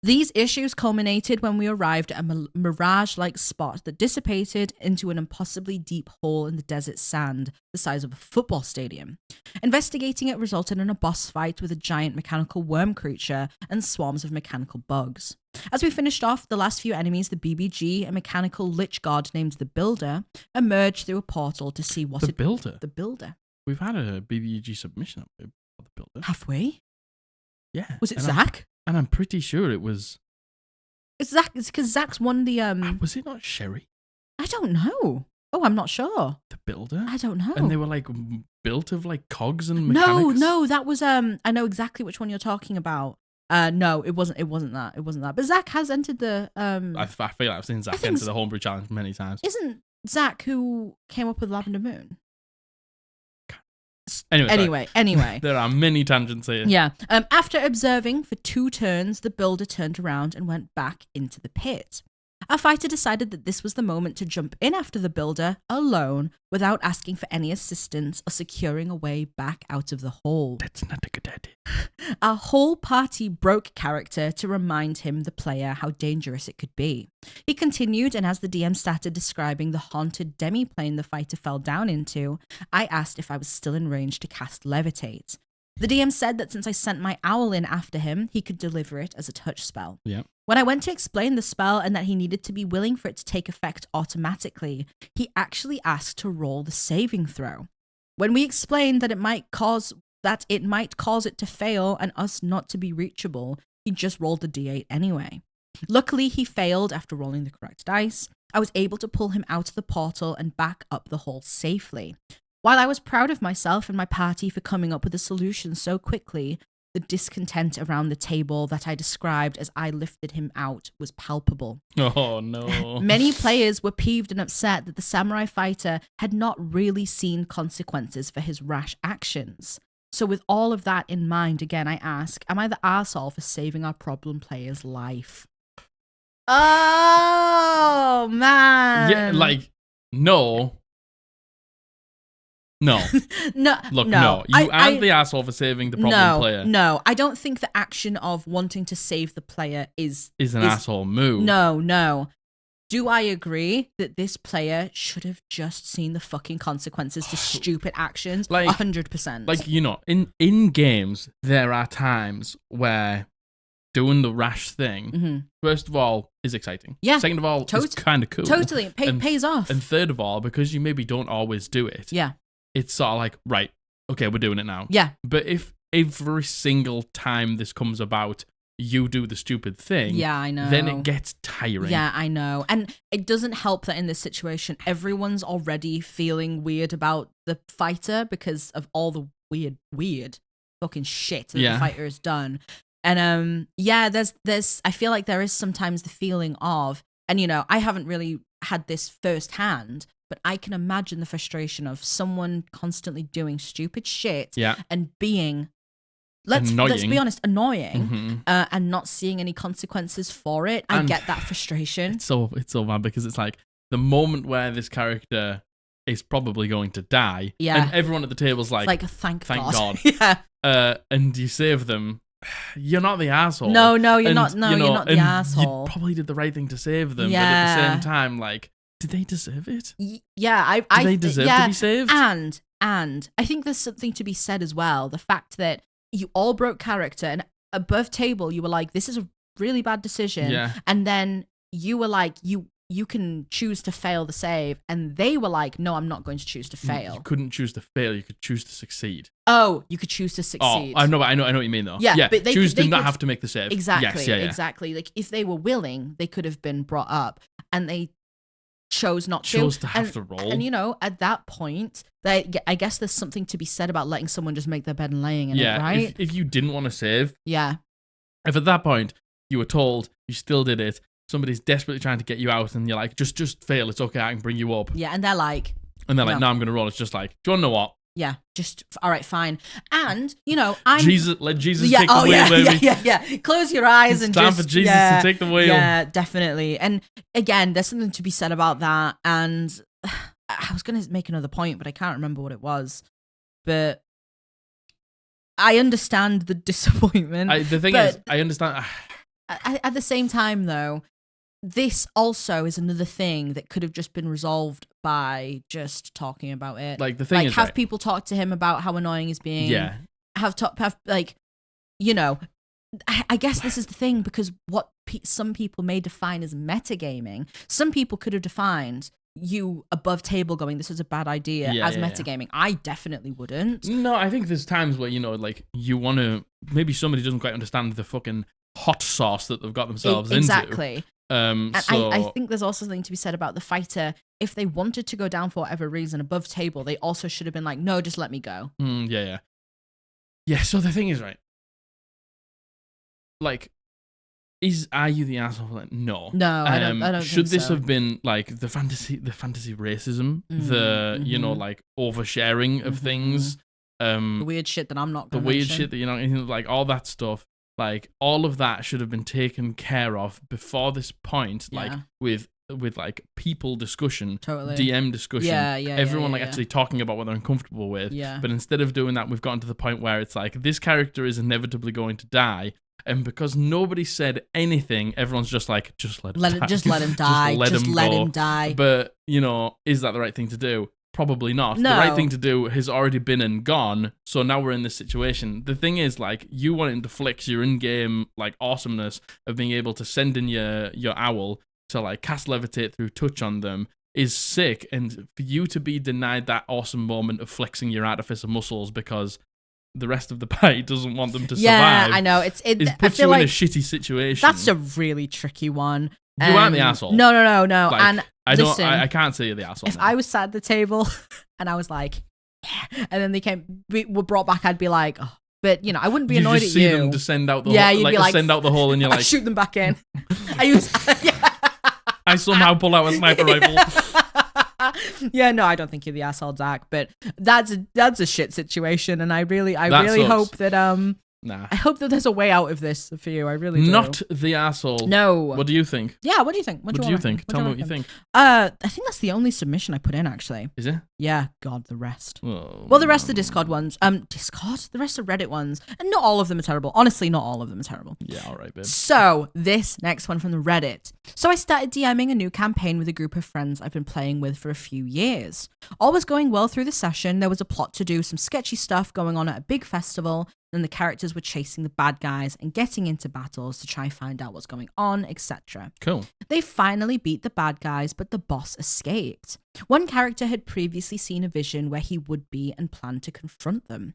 These issues culminated when we arrived at a mirage-like spot that dissipated into an impossibly deep hole in the desert sand, the size of a football stadium. Investigating it resulted in a boss fight with a giant mechanical worm creature and swarms of mechanical bugs. As we finished off, the last few enemies, the BBG, a mechanical lich god named the Builder, emerged through a portal to see what The Builder? The Builder. We've had a BBG submission of the Builder. Have we? Yeah. Was it Zach? And I'm pretty sure it was... It's Zach. It's because Zach's won the... Was it not Sherry? I don't know. Oh, I'm not sure. The Builder? I don't know. And they were like built of like cogs and mechanics? No, that was... I know exactly which one you're talking about. No, it wasn't that. It wasn't that. But Zach has entered the... I feel like I've seen Zach enter the Homebrew Challenge many times. Isn't Zach who came up with Lavender Moon? Anyway. Anyway. There are many tangents here. Yeah. After observing for 2 turns, the Builder turned around and went back into the pit. Our fighter decided that this was the moment to jump in after the builder alone without asking for any assistance or securing a way back out of the hole. That's not a good idea. Our whole party broke character to remind him, the player, how dangerous it could be. He continued, and as the DM started describing the haunted demiplane the fighter fell down into, I asked if I was still in range to cast Levitate. The DM said that since I sent my owl in after him, he could deliver it as a touch spell. Yeah. When I went to explain the spell and that he needed to be willing for it to take effect automatically, he actually asked to roll the saving throw. When we explained that it might cause it to fail and us not to be reachable, he just rolled the d8 anyway. Luckily, he failed after rolling the correct dice. I was able to pull him out of the portal and back up the hole safely. While I was proud of myself and my party for coming up with a solution so quickly, the discontent around the table that I described as I lifted him out was palpable. Oh, no. Many players were peeved and upset that the samurai fighter had not really seen consequences for his rash actions. So with all of that in mind, again, I ask, am I the arsehole for saving our problem player's life? Oh, man. Yeah, like, no. No. No. Look, no. no. You aren't the asshole for saving the problem player. No, I don't think the action of wanting to save the player is an asshole move. No. Do I agree that this player should have just seen the fucking consequences to stupid actions? Like, 100%. Like, you know, in games, there are times where doing the rash thing, first of all, is exciting. Yeah. Second of all, it's kind of cool. Totally. It pays off. And third of all, because you maybe don't always do it. Yeah. It's sort of like, right, okay, we're doing it now. Yeah. But if every single time this comes about, you do the stupid thing, yeah, I know. then it gets tiring. Yeah, I know. And it doesn't help that in this situation, everyone's already feeling weird about the fighter because of all the weird fucking shit that the fighter has done. And there's I feel like there is sometimes the feeling of, and you know, I haven't really had this firsthand, but I can imagine the frustration of someone constantly doing stupid shit and being, let's be honest, annoying and not seeing any consequences for it. I get that frustration. It's so bad because it's like the moment where this character is probably going to die, and everyone at the table's like thank God. And you save them. You're not the asshole. No, you're not. No, you're not the asshole. You probably did the right thing to save them, but at the same time, like, did they deserve it? Yeah, do they deserve to be saved? And I think there's something to be said as well. The fact that you all broke character, and above table, you were like, "This is a really bad decision," and then you were like, "You can choose to fail the save," and they were like, "No, I'm not going to choose to fail." You couldn't choose to fail. You could choose to succeed. Oh, you could choose to succeed. Oh, I know what you mean though. Yeah, but they choose could, to not have to make the save. Exactly. Yes, exactly. Like if they were willing, they could have been brought up, and they chose not to. Chose to have to roll. And you know, at that point, I guess there's something to be said about letting someone just make their bed and laying in it, right? If you didn't want to save, if at that point you were told, you still did it. Somebody's desperately trying to get you out, and you're like, just fail. It's okay. I can bring you up. Yeah, and they're like, no, I'm going to roll. It's just like, do you want to know what? Yeah, just all right, fine. And you know, let Jesus take the wheel, baby. Yeah. Close your eyes it's and time just for Jesus to take the wheel. Yeah, definitely. And again, there's something to be said about that. And I was going to make another point, but I can't remember what it was. But I understand the disappointment. The thing is, I understand. At the same time, though, this also is another thing that could have just been resolved by just talking about it. Like the thing is, have people talk to him about how annoying he's being. Yeah. Have like, you know, I guess this is the thing, because what some people may define as metagaming, some people could have defined you above table going, this is a bad idea as metagaming. I definitely wouldn't. No, I think there's times where, you know, like you want to, maybe somebody doesn't quite understand the fucking hot sauce that they've got themselves into. Exactly. So I think there's also something to be said about the fighter. If they wanted to go down for whatever reason above table, they also should have been like, no, just let me go. Yeah, so the thing is, right, like, are you the asshole? Like, no. I don't should think this so. have been like the fantasy racism, you know, like oversharing of things, the weird shit that I'm not the gonna weird mention. shit that you're not, like all that stuff. Like all of that should have been taken care of before this point, like with like people discussion, DM discussion, everyone actually talking about what they're uncomfortable with. But instead of doing that, we've gotten to the point where it's like this character is inevitably going to die. And because nobody said anything, everyone's just like, just let him die. Just let him die. Just let him die. But, is that the right thing to do? Probably not. No. The right thing to do has already been and gone. So now we're in this situation. The thing is, like, you wanting to flex your in-game, like, awesomeness of being able to send in your owl to, like, cast levitate through touch on them is sick. And for you to be denied that awesome moment of flexing your artificer muscles because the rest of the party doesn't want them to survive. Yeah, I know. It puts you in a shitty situation. That's a really tricky one. You aren't the asshole. No. Like, and listen, I can't say you're the asshole. If I was sat at the table and I was like, yeah, and then were brought back, I'd be like, oh. But I wouldn't be annoyed at you. You see them descend out the hole. You'd be like, descend out the hole, and you're like, shoot them back in. I somehow pull out a sniper rifle. Yeah, no, I don't think you're the asshole, Zach. But that's a shit situation, and I really hope that I hope that there's a way out of this for you. I really do. Not the asshole. No. What do you think? Yeah, what do you think? What do you think? Tell me what you think. I think that's the only submission I put in, actually. Is it? Yeah, God, the rest. Oh, well, the rest of the Discord ones. Discord? The rest of Reddit ones. And not all of them are terrible. Honestly, not all of them are terrible. Yeah, all right, babe. So, this next one from the Reddit. So, I started DMing a new campaign with a group of friends I've been playing with for a few years. All was going well through the session. There was a plot to do some sketchy stuff going on at a big festival. And the characters were chasing the bad guys and getting into battles to try and find out what's going on, etc. Cool. They finally beat the bad guys, but the boss escaped. One character had previously seen a vision where he would be and planned to confront them.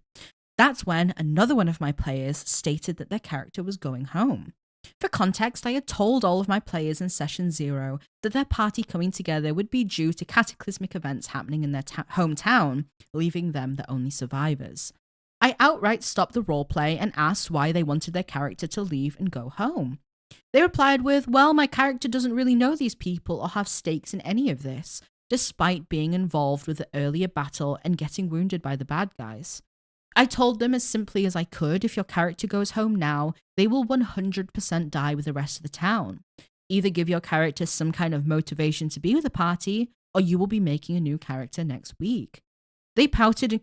That's when another one of my players stated that their character was going home. For context, I had told all of my players in Session 0 that their party coming together would be due to cataclysmic events happening in their hometown, leaving them the only survivors. I outright stopped the roleplay and asked why they wanted their character to leave and go home. They replied with, well, my character doesn't really know these people or have stakes in any of this, despite being involved with the earlier battle and getting wounded by the bad guys. I told them as simply as I could, if your character goes home now, they will 100% die with the rest of the town. Either give your character some kind of motivation to be with the party, or you will be making a new character next week. They pouted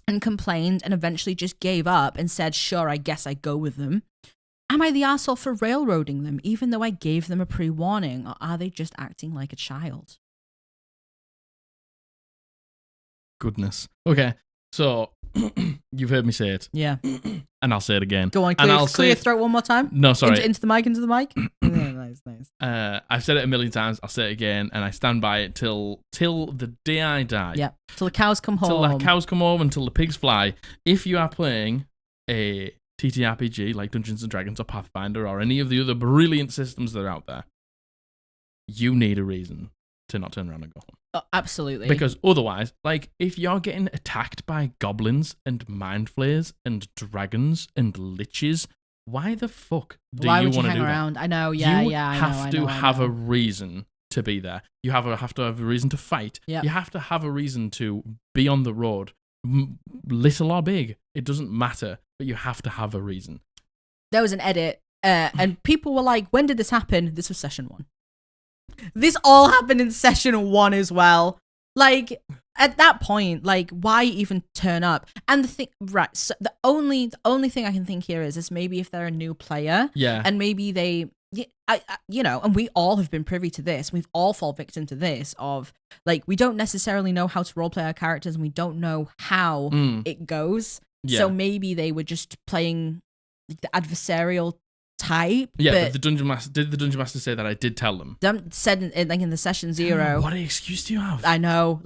and complained and eventually just gave up and said, sure, I guess I go with them. Am I the arsehole for railroading them even though I gave them a pre-warning, or are they just acting like a child? Goodness. Okay, so you've heard me say it. Yeah. And I'll say it again. Go on, clear your throat one more time. No, sorry. Into the mic. Yeah, nice. I've said it a million times. I'll say it again, and I stand by it till the day I die. Yeah, till the cows come home. Till the cows come home, until the pigs fly. If you are playing a TTRPG like Dungeons and Dragons or Pathfinder or any of the other brilliant systems that are out there, you need a reason to not turn around and go home. Oh, absolutely. Because otherwise, like, if you're getting attacked by goblins and mind flayers and dragons and liches, why the fuck do you want to do around? that? I know, yeah, you I know. You have to have a reason to be there. You have to have a reason to fight. Yep. You have to have a reason to be on the road, little or big. It doesn't matter, but you have to have a reason. There was an edit, and people were like, when did this happen? This was Session 1. This all happened in Session 1 as well. Like, at that point, like, why even turn up? And the thing, right, so the only thing I can think here is maybe if they're a new player, yeah, and maybe they, and we all have been privy to this, we've all fallen victim to this, of, like, we don't necessarily know how to roleplay our characters, and we don't know how it goes, so maybe they were just playing like, the adversarial type. Yeah, but the Dungeon Master say that I did tell them? Said in the Session 0. What excuse do you have? I know,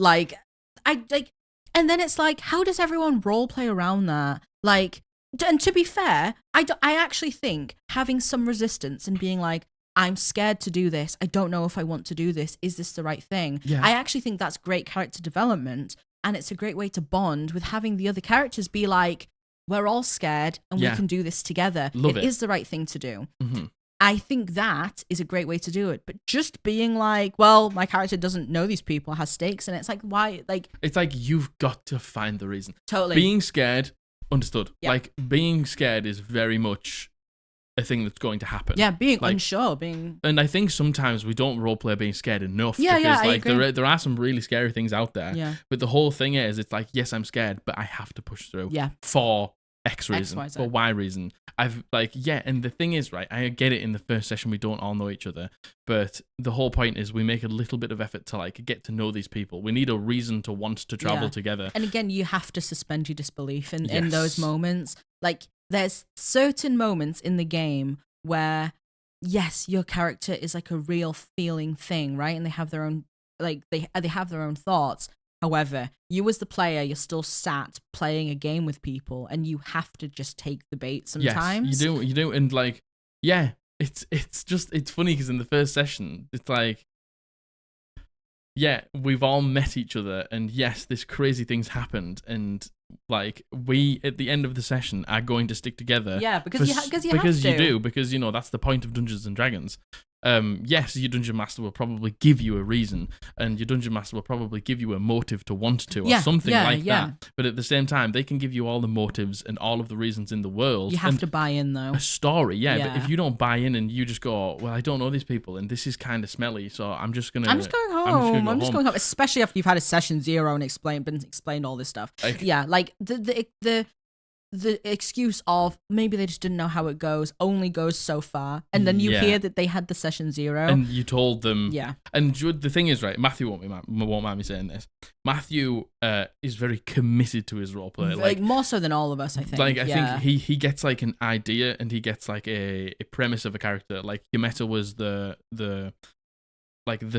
and then it's like, how does everyone roleplay around that? Like, and to be fair, I actually think having some resistance and being like, I'm scared to do this. I don't know if I want to do this. Is this the right thing? Yeah. I actually think that's great character development, and it's a great way to bond with having the other characters be like, we're all scared and we can do this together. It is the right thing to do. Mm-hmm. I think that is a great way to do it. But just being like, well, my character doesn't know these people, has stakes, and it's like, why? Like, it's like you've got to find the reason. Totally. Being scared, understood. Yep. Like, being scared is very much a thing that's going to happen. Yeah, being unsure, And I think sometimes we don't roleplay being scared enough. Yeah, because, I agree. there are some really scary things out there. Yeah. But the whole thing is, it's like, yes, I'm scared, but I have to push through. Yeah. For X reason, XYZ. for Y reason. And the thing is, right, I get it in the first session, we don't all know each other, but the whole point is we make a little bit of effort to, like, get to know these people. We need a reason to want to travel together. And again, you have to suspend your disbelief in those moments. Like, there's certain moments in the game where, yes, your character is like a real feeling thing, right? And they have their own, like, they have their own thoughts. However, you as the player, you're still sat playing a game with people, and you have to just take the bait sometimes. Yes, you do. And, like, yeah, it's funny because in the first session, it's like, yeah, we've all met each other, and yes, this crazy thing's happened, and, like, we at the end of the session are going to stick together. Yeah, because you have to. You do, because, you know, that's the point of Dungeons and Dragons. Yes, your dungeon master will probably give you a reason, and your dungeon master will probably give you a motive to want to, or something like that. But at the same time, they can give you all the motives and all of the reasons in the world. You have to buy in, though. A story, But if you don't buy in and you just go, well, I don't know these people, and this is kind of smelly, so I'm just going home. I'm just going home, especially after you've had a session 0 and explained all this stuff. Like the excuse of maybe they just didn't know how it goes only goes so far, and then you hear that they had the session 0 and you told them. Yeah. And the thing is, right, Matthew won't mind me saying this. Matthew is very committed to his roleplay, like more so than all of us, I think. Like, I think he gets, like, an idea, and he gets, like, a premise of a character. Like, Yameta was the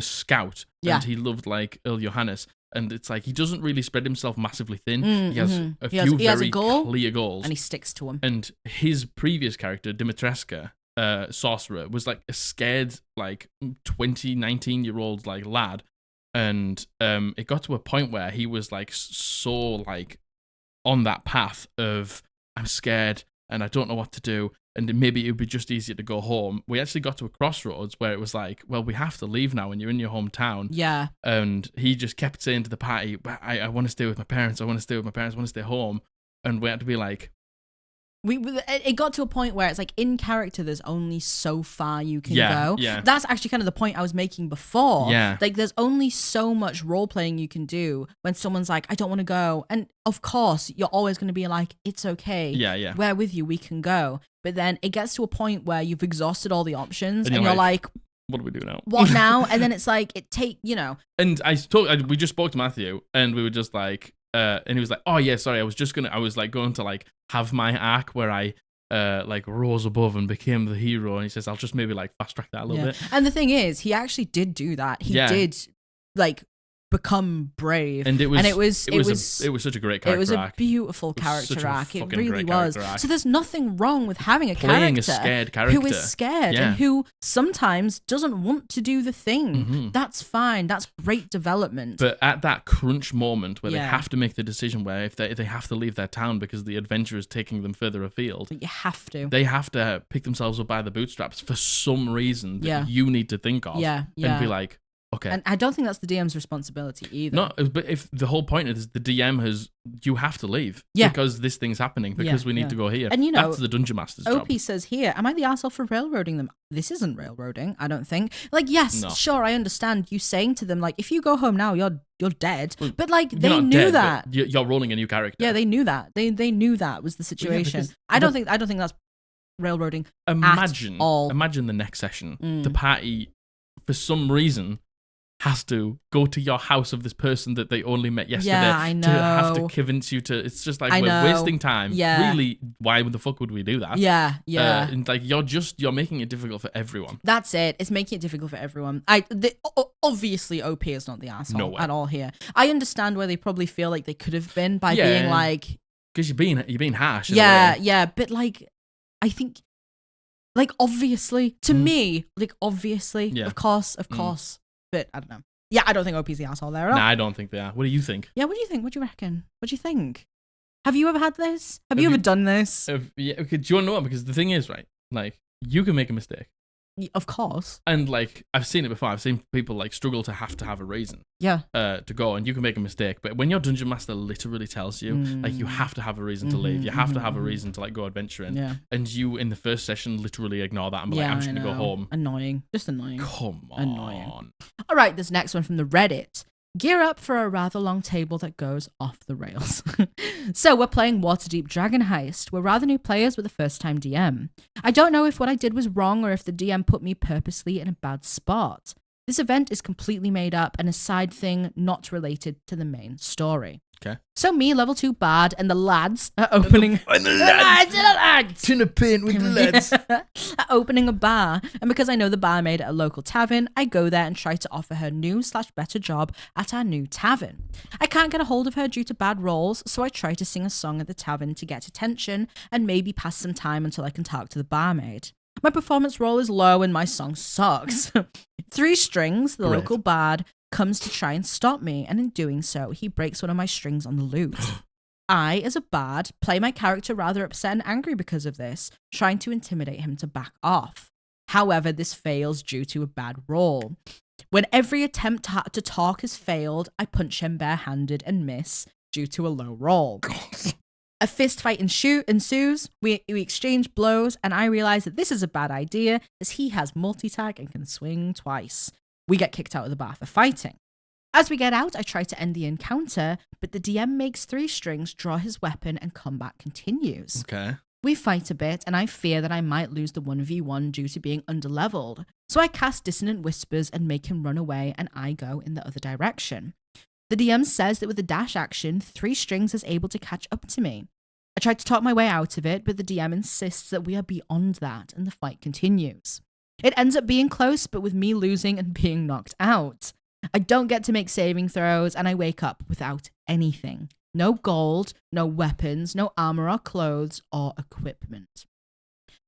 scout, and he loved, like, Earl Johannes. And it's like, he doesn't really spread himself massively thin. He has a few very clear goals. And he sticks to them. And his previous character, Dimitrescu, sorcerer, was, like, a scared, like, 19-year-old, like, lad. And it got to a point where he was, like, so, like, on that path of, I'm scared and I don't know what to do, and maybe it would be just easier to go home. We actually got to a crossroads where it was like, well, we have to leave now, and you're in your hometown. Yeah. And he just kept saying to the party, I want to stay with my parents. I want to stay with my parents. I want to stay home. And we had to be like, it got to a point where it's like, in character, there's only so far you can go. Yeah. That's actually kind of the point I was making before. Yeah. Like, there's only so much role playing you can do when someone's like, I don't want to go. And of course, you're always going to be like, it's okay. Yeah. We're with you. We can go. But then it gets to a point where you've exhausted all the options, and you're like, what do we do now? What now? And then it's like, And we just spoke to Matthew, and we were just like, and he was like, oh yeah, sorry, I was like going to, like, have my arc where I like rose above and became the hero, and he says I'll just maybe, like, fast track that a little bit. And the thing is, he actually did do that. He did, like, become brave, and it was such a great character arc. It was a beautiful character arc. It really was. So there's nothing wrong with having a character who is scared and who sometimes doesn't want to do the thing. Mm-hmm. That's fine. That's great development. But at that crunch moment where they have to make the decision where if they have to leave their town because the adventure is taking them further afield, but you have to. They have to pick themselves up by the bootstraps for some reason that you need to think of. And be like, okay. And I don't think that's the DM's responsibility either. No, but if the whole point is the DM you have to leave because this thing's happening, because we need to go here. And, that's the Dungeon Master's job. OP says here, am I the arsehole for railroading them? This isn't railroading, I don't think. Like, yes, sure, I understand you saying to them, like, if you go home now, you're dead. Well, but, like, they knew that. You're rolling a new character. Yeah, they knew that. They knew that was the situation. I don't think that's railroading at all. Imagine the next session. The party, for some reason, has to go to your house of this person that they only met yesterday. Yeah, I know. To have to convince you to. It's just like we're wasting time. Yeah. Really, why the fuck would we do that? Yeah. And like you're making it difficult for everyone. That's it. It's making it difficult for everyone. Obviously OP is not the asshole at all here. I understand where they probably feel like they could have been by being like, because you're being harsh. Yeah. But like, I think, like, obviously to me, like, obviously, of course. But I don't know. Yeah, I don't think OP's the asshole there at all. Nah, I don't think they are. What do you think? Yeah, what do you think? What do you reckon? What do you think? Have you ever had this? Have you ever done this? Okay, do you want to know what? Because the thing is, right, like, you can make a mistake. Of course. And like I've seen it before. I've seen people like struggle to have a reason. Yeah. To go, and you can make a mistake, but when your dungeon master literally tells you like you have to have a reason to leave, you have to have a reason to like go adventuring, and you in the first session literally ignore that and be like, I'm just gonna go home. Annoying. Just annoying. Come on. Annoying. All right, this next one from the Reddit. Gear up for a rather long table that goes off the rails. So we're playing Waterdeep Dragon Heist. We're rather new players with a first-time DM. I don't know if what I did was wrong or if the DM put me purposely in a bad spot. This event is completely made up and a side thing not related to the main story. Okay. So me, level 2 bard, and the lads are opening... And the lads! Tin of pin with the lads! Are opening a bar, and because I know the barmaid at a local tavern, I go there and try to offer her new/better job at our new tavern. I can't get a hold of her due to bad rolls, so I try to sing a song at the tavern to get attention and maybe pass some time until I can talk to the barmaid. My performance roll is low and my song sucks. 3 Strings, the local bard, comes to try and stop me, and in doing so, he breaks one of my strings on the lute. I, as a bard, play my character rather upset and angry because of this, trying to intimidate him to back off. However, this fails due to a bad roll. When every attempt to talk has failed, I punch him barehanded and miss due to a low roll. A fist fight ensues, we exchange blows, and I realize that this is a bad idea as he has multi-tag and can swing twice. We get kicked out of the bar for fighting. As we get out, I try to end the encounter, but the DM makes 3 Strings draw his weapon and combat continues. Okay. We fight a bit, and I fear that I might lose the 1v1 due to being underleveled. So I cast Dissonant Whispers and make him run away, and I go in the other direction. The DM says that with a dash action, 3 Strings is able to catch up to me. I try to talk my way out of it, but the DM insists that we are beyond that, and the fight continues. It ends up being close, but with me losing and being knocked out. I don't get to make saving throws, and I wake up without anything. No gold, no weapons, no armor or clothes, or equipment.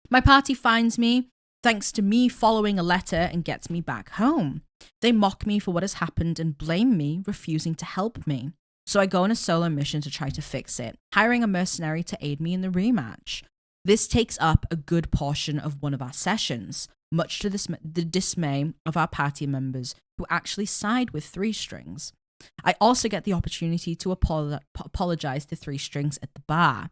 My party finds me, thanks to me following a letter, and gets me back home. They mock me for what has happened and blame me, refusing to help me. So I go on a solo mission to try to fix it, hiring a mercenary to aid me in the rematch. This takes up a good portion of one of our sessions, much to the dismay of our party members who actually side with 3 Strings. I also get the opportunity to apologize to 3 Strings at the bar.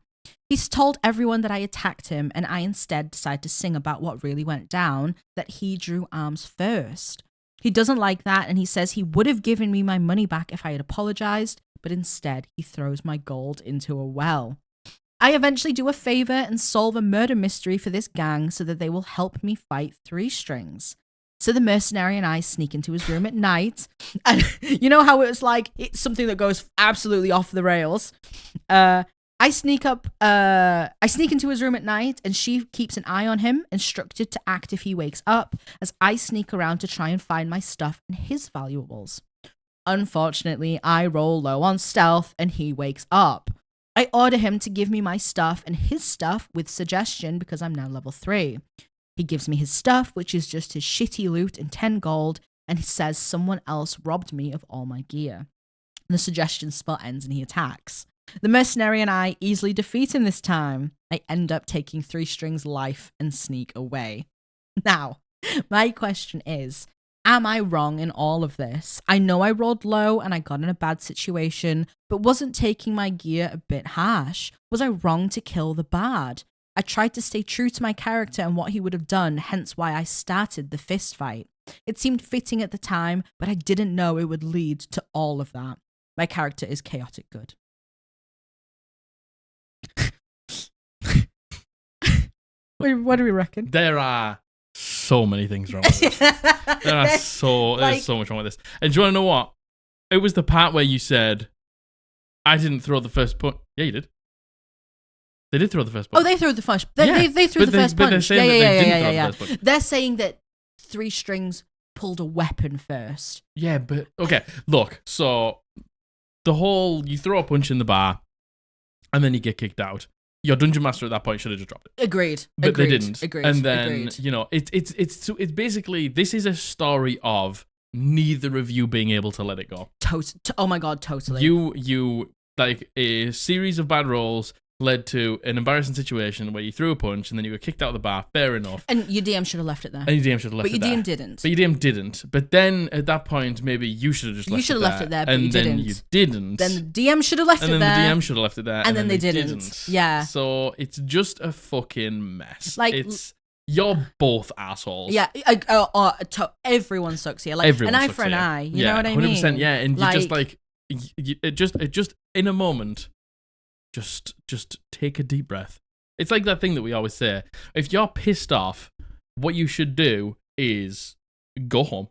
He's told everyone that I attacked him, and I instead decide to sing about what really went down, that he drew arms first. He doesn't like that, and he says he would have given me my money back if I had apologized, but instead he throws my gold into a well. I eventually do a favor and solve a murder mystery for this gang so that they will help me fight 3 Strings. So the mercenary and I sneak into his room at night, and you know how it's like, it's something that goes absolutely off the rails. I sneak into his room at night, and she keeps an eye on him, instructed to act if he wakes up, as I sneak around to try and find my stuff and his valuables. Unfortunately, I roll low on stealth, and he wakes up. I order him to give me my stuff and his stuff with suggestion because I'm now level 3. He gives me his stuff, which is just his shitty loot and 10 gold, and he says someone else robbed me of all my gear. The suggestion spell ends and he attacks. The mercenary and I easily defeat him this time. I end up taking 3 Strings' life and sneak away. Now, my question is, am I wrong in all of this? I know I rolled low and I got in a bad situation, but wasn't taking my gear a bit harsh? Was I wrong to kill the bard? I tried to stay true to my character and what he would have done, hence why I started the fist fight. It seemed fitting at the time, but I didn't know it would lead to all of that. My character is chaotic good. What do we reckon? There are so many things wrong with this. There's so much wrong with this. And do you want to know what? It was the part where you said, I didn't throw the first punch. Yeah, you did. They did throw the first punch. Oh, they threw the punch. They threw the first punch. Yeah. They're saying that 3 Strings pulled a weapon first. Yeah, but okay. Look, so the whole you throw a punch in the bar and then you get kicked out. Your dungeon master at that point should have just dropped it. Agreed. But they didn't. Agreed. And then, you know, it's basically, this is a story of neither of you being able to let it go. Oh my God, totally. You like a series of bad rolls. led to an embarrassing situation where you threw a punch and then you were kicked out of the bar. Fair enough. And your DM should have left it there. And your DM should have left it there. But your DM didn't. But your DM didn't. But then at that point, maybe you should have just left it there. You should have left it there, but you didn't. And then you didn't. Then the DM should have left it there. And then the DM should have left it there. And then they didn't. Yeah. So it's just a fucking mess. You're both assholes. Yeah, everyone sucks here. Like everyone an eye for an eye. You know what I 100%, mean? Yeah, and you just in a moment, just take a deep breath. It's like that thing that we always say. If you're pissed off, what you should do is go home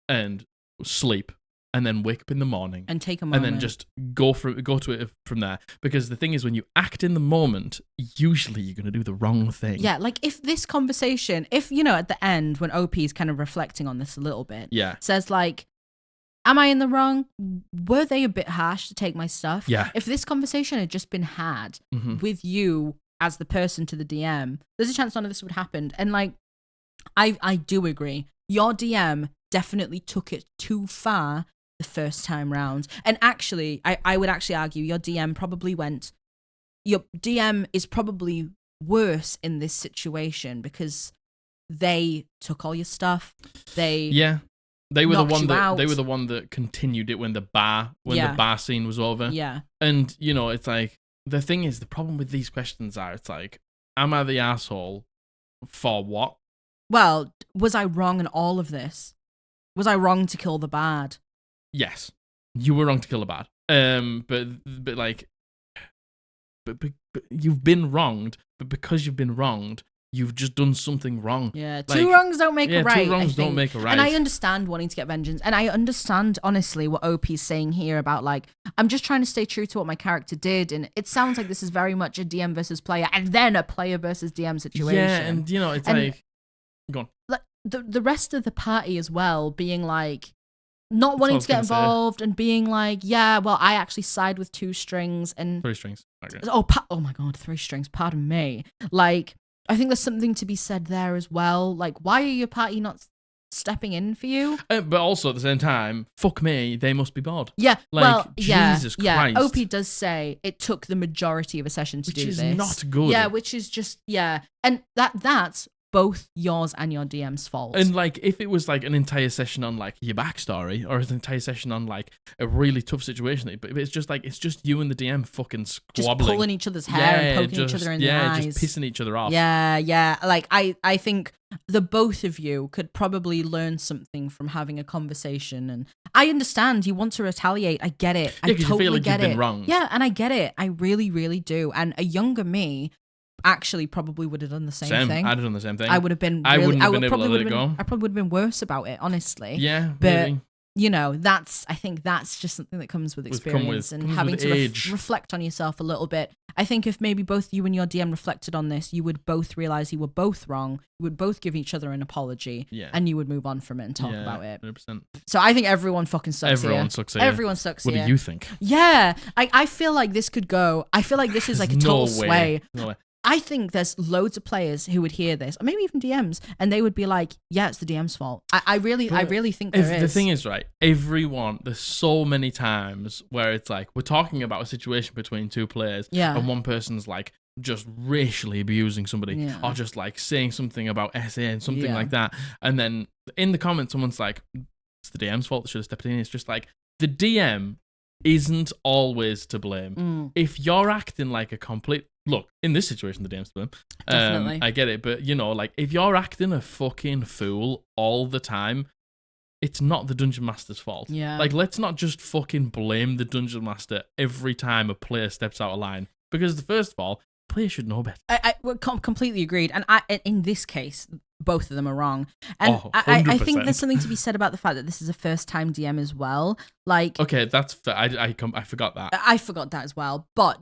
and sleep. And then wake up in the morning and take a moment, and then just go to it from there. Because the thing is, when you act in the moment, usually you're gonna do the wrong thing. Yeah, like if this conversation, at the end when OP is kind of reflecting on this a little bit, says like, "Am I in the wrong? Were they a bit harsh to take my stuff?" Yeah. If this conversation had just been had with you as the person to the DM, there's a chance none of this would happen. And like, I do agree, your DM definitely took it too far the first time round. And actually, I would actually argue your DM is probably worse in this situation because they took all your stuff. They were the one that continued it when the bar scene was over. Yeah. And it's like, the thing is, the problem with these questions are, it's like, am I the asshole for what? Well, was I wrong in all of this? Was I wrong to kill the bard? Yes, you were wrong to kill the bard. But you've been wronged. But because you've been wronged, you've just done something wrong. Yeah, two wrongs don't make a right. Two wrongs don't make a right. And I understand wanting to get vengeance, and I understand honestly what OP's saying here about like, I'm just trying to stay true to what my character did, and it sounds like this is very much a DM versus player, and then a player versus DM situation. Yeah, and it's like, go on. Like the rest of the party as well, being like, not wanting to get involved and being like, yeah, well, I actually side with 2 strings and 3 strings. Okay. Oh my God, 3 strings. Pardon me. Like, I think there's something to be said there as well. Like, why are your party not stepping in for you? But also at the same time, fuck me, they must be bored. Yeah, Jesus Christ. Yeah. OP does say it took the majority of a session to do this. Which is not good. Yeah, which is just, and that's both yours and your DM's fault. And like, if it was like an entire session on like your backstory, or an entire session on like a really tough situation, but it's just you and the DM fucking squabbling, just pulling each other's hair and poking each other in the eyes, just pissing each other off. Yeah. Like I think the both of you could probably learn something from having a conversation. And I understand you want to retaliate. I get it. I totally you feel like get you've it. Been wronged. Yeah, and I get it. I really, really do. And a younger me actually probably would have done the same thing. I'd have done the same thing. I would have been. I wouldn't have been able to let it go. I probably would have been worse about it, honestly. Yeah, but maybe. I think that's just something that comes with experience and having to reflect on yourself a little bit. I think if maybe both you and your DM reflected on this, you would both realize you were both wrong. You would both give each other an apology, and you would move on from it and talk about it. 100%. So I think everyone fucking sucks. Everyone sucks here. Everyone sucks here. What do you think? Yeah, I feel like this could go. I feel like this is like a total sway. No way. I think there's loads of players who would hear this, or maybe even DMs, and they would be like, "Yeah, it's the DM's fault." I really think there is. The thing is, right? There's so many times where it's like we're talking about a situation between 2 players, and one person's like just racially abusing somebody, or just like saying something about SA and something like that, and then in the comments, someone's like, "It's the DM's fault. They should have stepped in." It's just like the DM isn't always to blame. If you're acting like a complete look, in this situation, the DM's to blame. Definitely. I get it, but like if you're acting a fucking fool all the time, it's not the Dungeon Master's fault. Yeah. Like, let's not just fucking blame the Dungeon Master every time a player steps out of line. Because first of all, players should know better. I completely agreed. And in this case, both of them are wrong. And 100%. I think there's something to be said about the fact that this is a first-time DM as well. Like, okay, that's fair. I forgot that. I forgot that as well. But,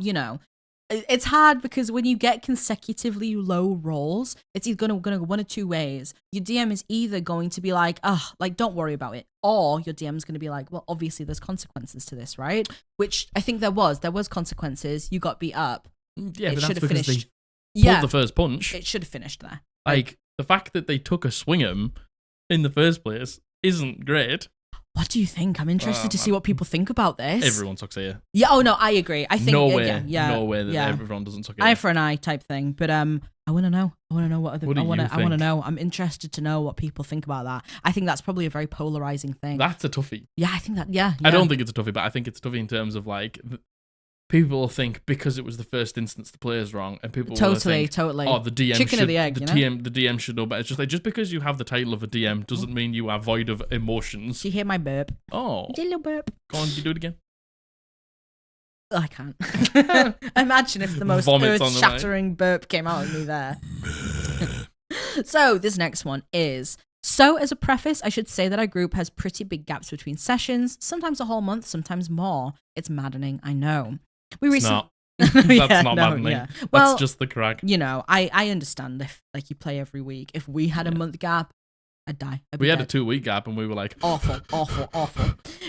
it's hard because when you get consecutively low rolls, it's either going to go one of 2 ways. Your DM is either going to be like, don't worry about it. Or your DM is going to be like, well, obviously there's consequences to this, right? Which I think there was consequences. You got beat up. Yeah, but that's because finished. They pulled the first punch. It should have finished there. Like, the fact that they took a swing at him in the first place isn't great. What do you think? I'm interested to see what people think about this. Everyone sucks here. Yeah. Oh no, I agree. I think no way that yeah. everyone doesn't suck here. Eye for an eye type thing. But I want to know. I want to know what other. I want to know. I'm interested to know what people think about that. I think that's probably a very polarizing thing. That's a toughie. Yeah, I think that. Yeah. I don't think it's a toughie, but I think it's a toughie in terms of like. People think because it was the first instance the player's wrong, and people totally. Oh, the DM chicken should, or the egg. The DM should know better. It's just like just because you have the title of a DM doesn't mean you are void of emotions. Do you hear my burp? Oh, did a little burp. Go on, you do it again. I can't. Imagine if the most earth-shattering burp came out of me there. So this next one is. So, as a preface, I should say that our group has pretty big gaps between sessions, sometimes a whole month, sometimes more. It's maddening, I know. That's not maddening. Yeah. Well, that's just the crack. You know, I understand if like you play every week. If we had a month gap, I'd die. We had a 2-week gap and we were like... Awful.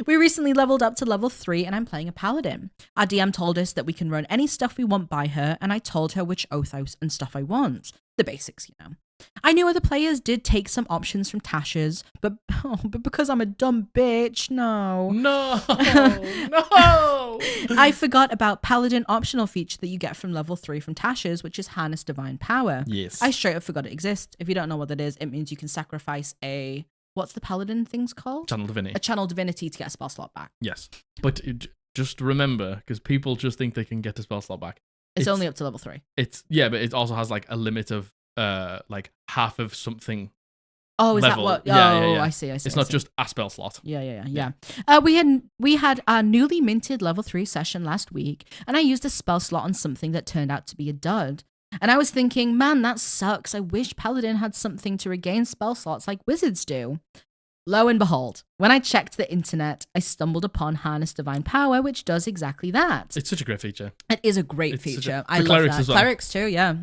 We recently leveled up to level 3 and I'm playing a paladin. Our DM told us that we can run any stuff we want by her and I told her which oath and stuff I want. The basics, you know. I knew other players did take some options from Tasha's, but because I'm a dumb bitch, no. I forgot about Paladin optional feature that you get from level 3 from Tasha's, which is Harness Divine Power. Yes. I straight up forgot it exists. If you don't know what that is, it means you can sacrifice what's the Paladin thing's called? Channel Divinity. A Channel Divinity to get a spell slot back. Yes. But just remember, because people just think they can get a spell slot back. It's only up to level 3. But it also has like a limit of like half of something. Oh, is level. that what? Yeah. I see. It's not just a spell slot. Yeah. We had our newly minted level 3 session last week, and I used a spell slot on something that turned out to be a dud. And I was thinking, man, that sucks. I wish Paladin had something to regain spell slots like wizards do. Lo and behold, when I checked the internet, I stumbled upon Harness Divine Power, which does exactly that. It's such a great feature. It is a great feature. I love clerics that. as well. Clerics too, yeah.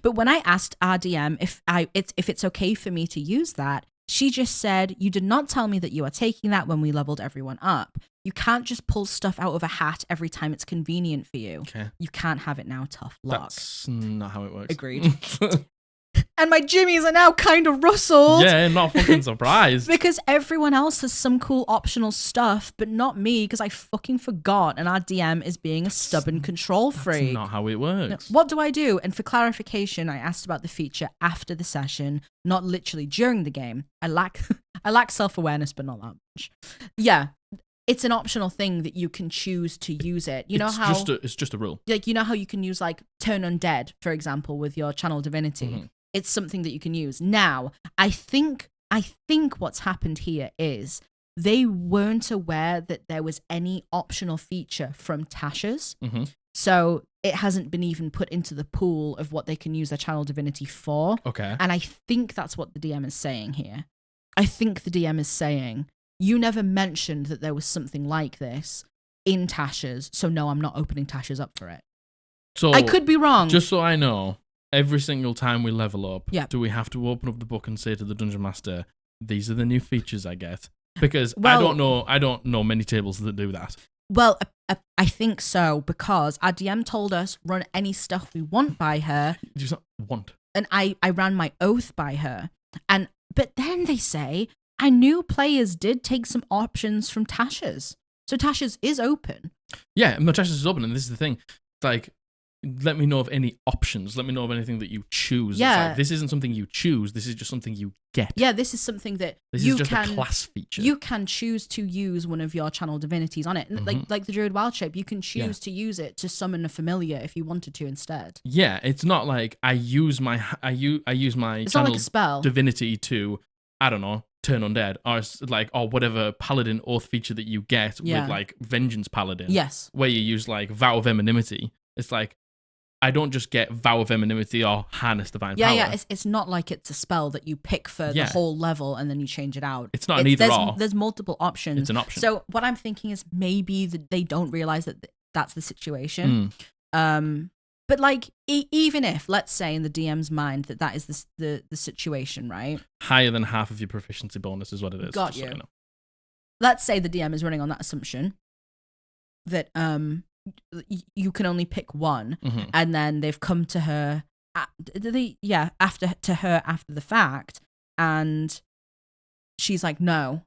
But when I asked our DM if it's okay for me to use that, she just said, "You did not tell me that you are taking that when we leveled everyone up. You can't just pull stuff out of a hat every time it's convenient for you. Okay. You can't have it now, tough luck." That's not how it works. Agreed. And my jimmies are now kind of rustled. Yeah, not fucking surprised. Because everyone else has some cool optional stuff, but not me because I fucking forgot. And our DM is being a stubborn control freak. That's not how it works. What do I do? And for clarification, I asked about the feature after the session, not literally during the game. I lack self-awareness, but not that much. Yeah. It's an optional thing that you can choose to use it. You know how it's just a rule. Like, you know how you can use like Turn Undead, for example, with your Channel Divinity. Mm-hmm. It's something that you can use. Now, I think what's happened here is they weren't aware that there was any optional feature from Tasha's. Mm-hmm. So it hasn't been even put into the pool of what they can use their Channel Divinity for. Okay. And I think that's what the DM is saying here. I think the DM is saying, you never mentioned that there was something like this in Tasha's, so no, I'm not opening Tasha's up for it. So I could be wrong. Just so I know, every single time we level up, yeah. do we have to open up the book and say to the Dungeon Master, these are the new features I get? Because I don't know many tables that do that. Well, I think so, because our DM told us run any stuff we want by her. Just not want. And I ran my oath by her. But then they say, I knew players did take some options from Tasha's. So Tasha's is open. Yeah, Tasha's is open, and this is the thing. It's like, let me know of any options. Let me know of anything that you choose. Yeah. It's like, this isn't something you choose. This is just something you get. Yeah, this is something that this you is just can, a class feature. You can choose to use one of your Channel Divinities on it. Mm-hmm. Like the Druid Wild Shape, you can choose to use it to summon a familiar if you wanted to instead. Yeah, it's not like I use my It's Channel not like a spell. Divinity to, I don't know, turn undead, or whatever Paladin Oath feature that you get with like Vengeance Paladin. Yes. Where you use like Vow of Eminimity. It's like, I don't just get Vow of Eminimity or Harness Divine Power. Yeah, it's not like it's a spell that you pick for the whole level and then you change it out. It's not an either or. There's multiple options. It's an option. So what I'm thinking is maybe they don't realize that that's the situation. But like, even if, let's say in the DM's mind that is the situation, right? Higher than half of your proficiency bonus is what it is. Got you. So you know. Let's say the DM is running on that assumption that you can only pick one, and then they've come to her after the fact, and she's like, no,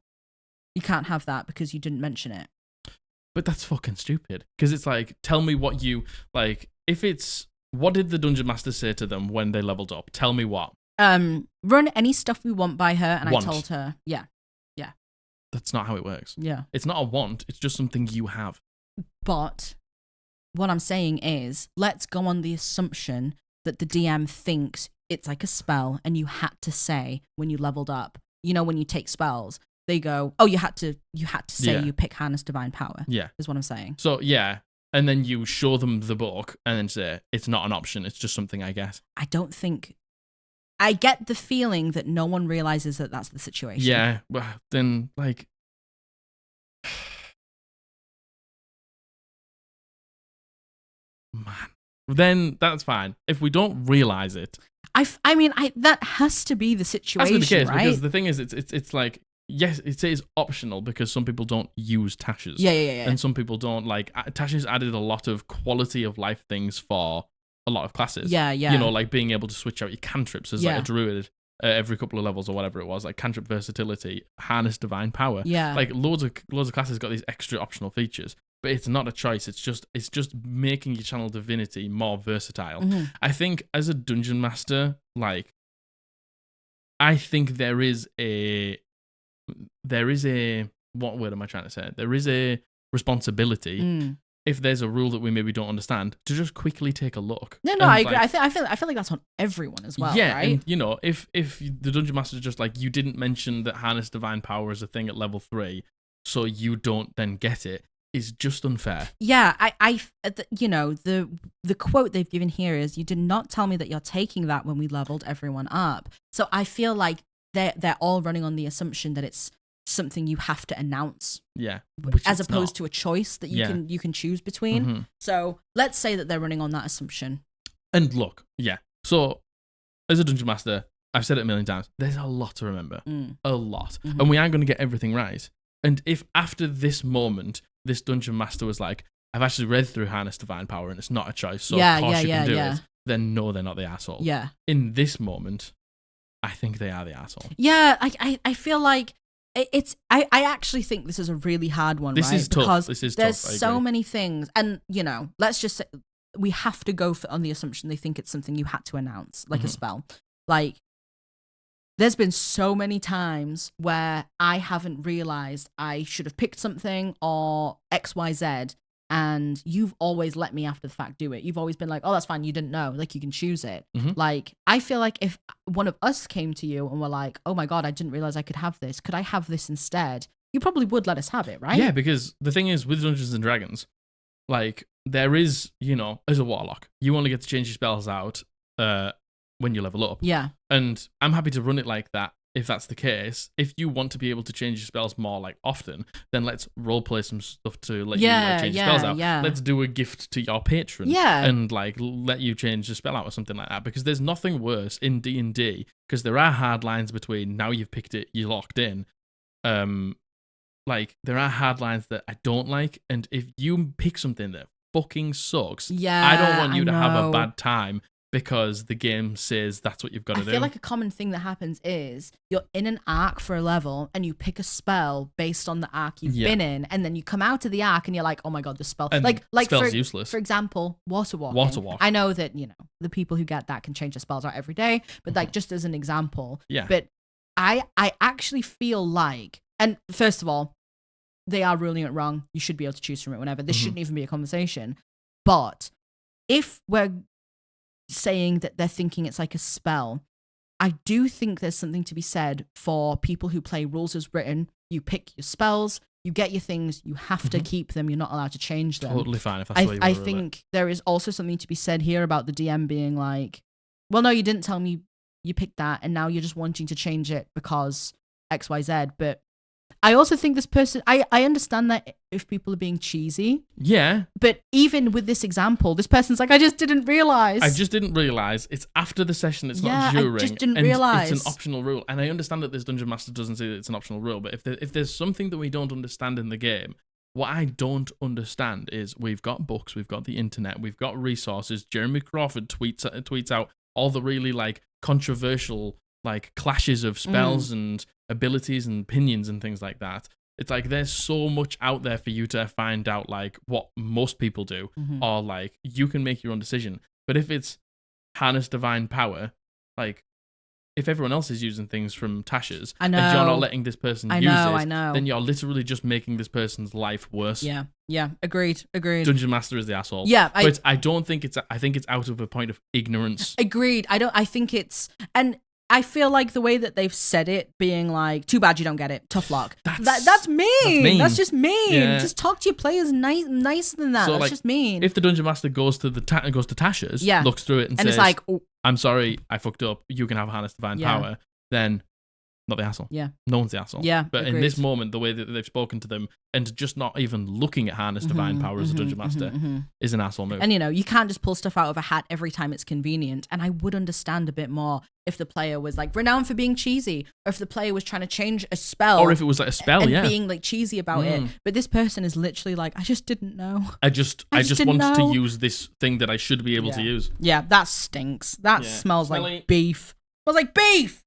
You can't have that because you didn't mention it. But that's fucking stupid. Because it's like, tell me what you, like, if it's, what did the Dungeon Master say to them when they leveled up? Tell me what. Run any stuff we want by her, and Want. I told her, yeah. That's not how it works. Yeah. It's not a want, it's just something you have. But what I'm saying is, let's go on the assumption that the DM thinks it's like a spell, and you had to say when you leveled up. You know, when you take spells, they go, "Oh, you had to say you pick Harness Divine Power." Yeah, is what I'm saying. So yeah, and then you show them the book, and then say it's not an option; it's just something I guess. I don't think. I get the feeling that no one realizes that that's the situation. Yeah, well, then like. Man, then that's fine. If we don't realize it, I mean, that has to be the situation, that's the case, right? because the thing is, it's like, yes, it is optional because some people don't use tashes. Yeah. And some people don't like tashes. Added a lot of quality of life things for a lot of classes. Yeah. You know, like being able to switch out your cantrips as like a druid every couple of levels or whatever it was, like cantrip versatility, harness divine power. Yeah. Like loads of classes got these extra optional features. But it's not a choice. It's just making your channel divinity more versatile. Mm-hmm. I think as a dungeon master, like, I think there is a what word am I trying to say? There is a responsibility if there's a rule that we maybe don't understand to just quickly take a look. No, I agree. I feel like that's on everyone as well. Yeah, right? And you know, if the dungeon master is just like, you didn't mention that harness divine power is a thing at level 3, so you don't then get it. Is just unfair. Yeah, you know, the quote they've given here is, "You did not tell me that you're taking that when we leveled everyone up." So I feel like they're all running on the assumption that it's something you have to announce. Yeah, as opposed to a choice that you can choose between. Mm-hmm. So let's say that they're running on that assumption. And look, yeah. So as a dungeon master, I've said it a million times. There's a lot to remember, a lot, and we aren't going to get everything right. And if after this moment, this dungeon master was like, I've actually read through Harness Divine Power and it's not a choice, so of course you can do it, then no, they're not the asshole. Yeah. In this moment, I think they are the asshole. Yeah, I feel like it's... I actually think this is a really hard one, this right? Is tough. Because this is there's tough. so many things, and, you know, let's just say we have to go on the assumption they think it's something you had to announce, like a spell. Like, there's been so many times where I haven't realized I should have picked something or XYZ, and you've always let me after the fact do it. You've always been like, "Oh, that's fine. You didn't know. Like, you can choose it." Like, I feel like if one of us came to you and were like, "Oh my God, I didn't realize I could have this. Could I have this instead?" You probably would let us have it, right? Yeah, because the thing is, with Dungeons and Dragons, like, there is, you know, as a warlock, you only get to change your spells out when you level up. Yeah. And I'm happy to run it like that if that's the case. If you want to be able to change your spells more like often, then let's roleplay some stuff to let you change your spells out. Yeah. Let's do a gift to your patron and like let you change the spell out or something like that. Because there's nothing worse in D&D, because there are hard lines between now you've picked it, you're locked in. Like, there are hard lines that I don't like, and if you pick something that fucking sucks, I don't want you to have a bad time because the game says that's what you've got to do. I feel like a common thing that happens is you're in an arc for a level and you pick a spell based on the arc you've been in, and then you come out of the arc and you're like, "Oh my God, this spell." And like spell's useless. For example, water walking. I know that, you know, the people who get that can change their spells out every day, but like, just as an example. Yeah. But I actually feel like, and first of all, they are ruling it wrong. You should be able to choose from it whenever. This shouldn't even be a conversation. But if we're saying that they're thinking it's like a spell, I do think there's something to be said for people who play rules as written. You pick your spells, you get your things, you have to keep them, you're not allowed to change them. Totally fine if that's the way you I think there is also something to be said here about the DM being like, "Well, no, you didn't tell me you picked that, and now you're just wanting to change it because XYZ." But I also think this person, I understand that if people are being cheesy. Yeah. But even with this example, this person's like, "I just didn't realize. It's after the session. It's not during. I just didn't and realize. It's an optional rule. And I understand that this Dungeon Master doesn't say that it's an optional rule. But if there's something that we don't understand in the game, what I don't understand is we've got books, we've got the internet, we've got resources. Jeremy Crawford tweets out all the really like controversial like clashes of spells and abilities and opinions and things like that. It's like there's so much out there for you to find out, like what most people do, or like you can make your own decision. But if it's harness divine power, like if everyone else is using things from Tasha's and you're not letting this person use it, then you're literally just making this person's life worse. Yeah. Agreed. Dungeon Master is the asshole. Yeah, but I don't think it's. I think it's out of a point of ignorance. Agreed. I think it's, and I feel like the way that they've said it, being like, "Too bad you don't get it. Tough luck." That's mean. That's just mean. Yeah. Just talk to your players nicer than that. So that's just mean. If the Dungeon Master goes to Tasha's, looks through it and says, it's like, oh, "I'm sorry, I fucked up. You can have harness divine power." Then not the asshole. Yeah. No one's the asshole. Yeah. But in this moment, the way that they've spoken to them and just not even looking at harness divine power as a Dungeon Master is an asshole move. And you can't just pull stuff out of a hat every time it's convenient. And I would understand a bit more if the player was like renowned for being cheesy, or if the player was trying to change a spell, or if it was like a spell, and being like cheesy about it. But this person is literally like, I just didn't know. I just wanted to use this thing that I should be able to use. Yeah, that stinks. That smells like beef. Smells like beef.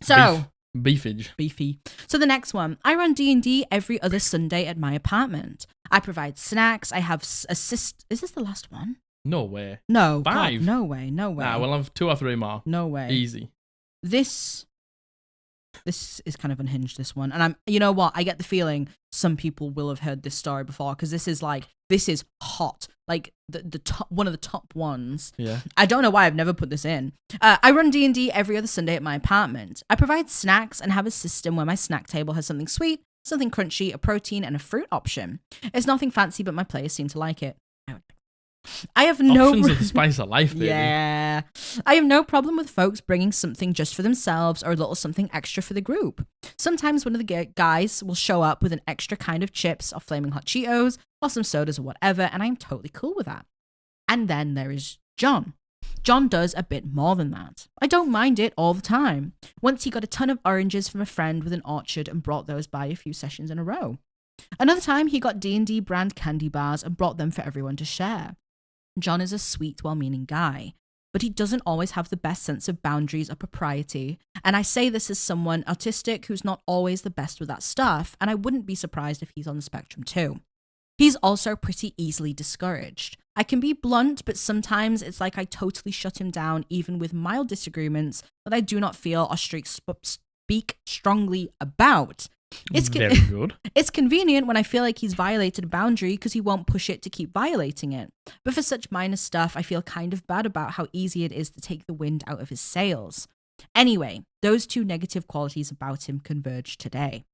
So beefy. So the next one, I run D&D every other Sunday at my apartment. I provide snacks. I have assist. Is this the last one? No way. No. 5. God, no way. Nah, we'll have 2 or 3 more. No way. Easy. This is kind of unhinged, this one. And you know what? I get the feeling some people will have heard this story before, because this is hot. Like the top, one of the top ones. Yeah. I don't know why I've never put this in. I run D&D every other Sunday at my apartment. I provide snacks and have a system where my snack table has something sweet, something crunchy, a protein, and a fruit option. It's nothing fancy, but my players seem to like it. I have options of the spice of life, baby. Yeah. I have no problem with folks bringing something just for themselves or a little something extra for the group. Sometimes one of the guys will show up with an extra kind of chips or flaming hot Cheetos or some sodas or whatever, and I'm totally cool with that. And then there is John. John does a bit more than that. I don't mind it all the time. Once he got a ton of oranges from a friend with an orchard and brought those by a few sessions in a row. Another time he got D&D brand candy bars and brought them for everyone to share. John is a sweet, well-meaning guy, but he doesn't always have the best sense of boundaries or propriety. And I say this as someone autistic who's not always the best with that stuff, and I wouldn't be surprised if he's on the spectrum too. He's also pretty easily discouraged. I can be blunt, but sometimes it's like I totally shut him down, even with mild disagreements that I do not feel or speak strongly about. Very good. It's convenient when I feel like he's violated a boundary because he won't push it to keep violating it. But for such minor stuff, I feel kind of bad about how easy it is to take the wind out of his sails. Anyway, those 2 negative qualities about him converged today.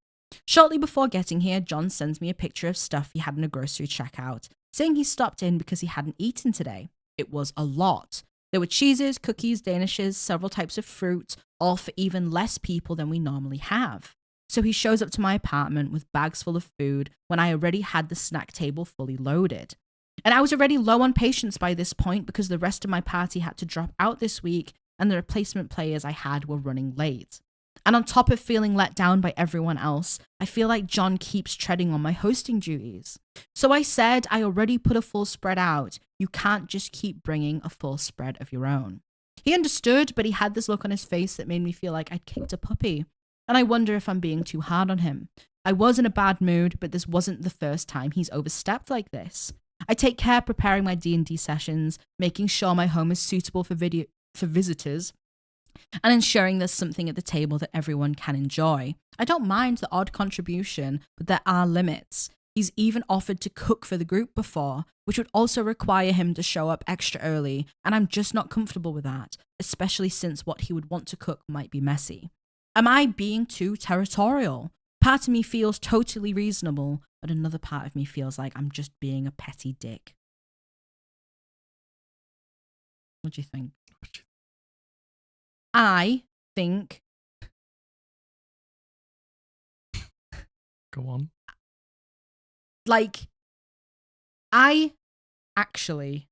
Shortly before getting here, John sends me a picture of stuff he had in a grocery checkout, saying he stopped in because he hadn't eaten today. It was a lot. There were cheeses, cookies, danishes, several types of fruit, all for even less people than we normally have. So he shows up to my apartment with bags full of food when I already had the snack table fully loaded. And I was already low on patience by this point because the rest of my party had to drop out this week and the replacement players I had were running late. And on top of feeling let down by everyone else, I feel like John keeps treading on my hosting duties. So I said, I already put a full spread out. You can't just keep bringing a full spread of your own. He understood, but he had this look on his face that made me feel like I'd kicked a puppy. And I wonder if I'm being too hard on him. I was in a bad mood, but this wasn't the first time he's overstepped like this. I take care preparing my D&D sessions, making sure my home is suitable for visitors, and ensuring there's something at the table that everyone can enjoy. I don't mind the odd contribution, but there are limits. He's even offered to cook for the group before, which would also require him to show up extra early, and I'm just not comfortable with that, especially since what he would want to cook might be messy. Am I being too territorial? Part of me feels totally reasonable, but another part of me feels like I'm just being a petty dick. What do you think? I think... Go on. Like, I actually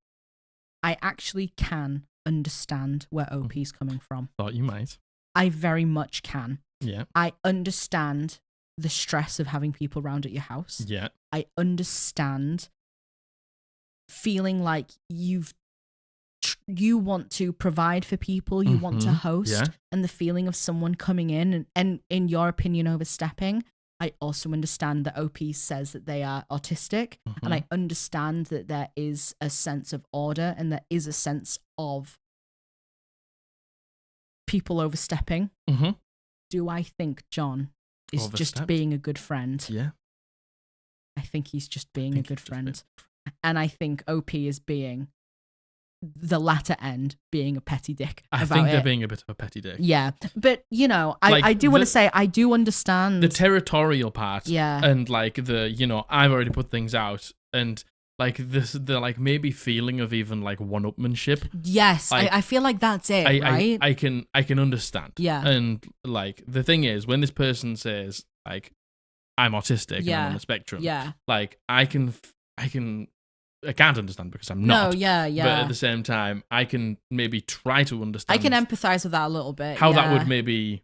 can understand where OP's coming from. Thought you might. I very much can. Yeah. I understand the stress of having people around at your house. Yeah. I understand feeling like you want to provide for people, you want to host, and the feeling of someone coming in and in your opinion overstepping. I also understand that OP says that they are autistic, and I understand that there is a sense of order and there is a sense of people overstepping. Do I think John is just being a good friend? Yeah. I think he's just being a good friend. And I think OP is being the latter end, being a petty dick. I think they're being a bit of a petty dick. Yeah. But, you know, I do want to say, I do understand. The territorial part. Yeah. And like the, you know, I've already put things out. And like the like maybe feeling of even like one-upmanship. Yes. Like, I feel like that's it, right? I can understand. Yeah. And like the thing is, when this person says like, I'm autistic and I'm on the spectrum. Yeah. Like I can't understand because I'm not. No, yeah. But at the same time, I can maybe try to understand. I can empathize with that a little bit. How that would maybe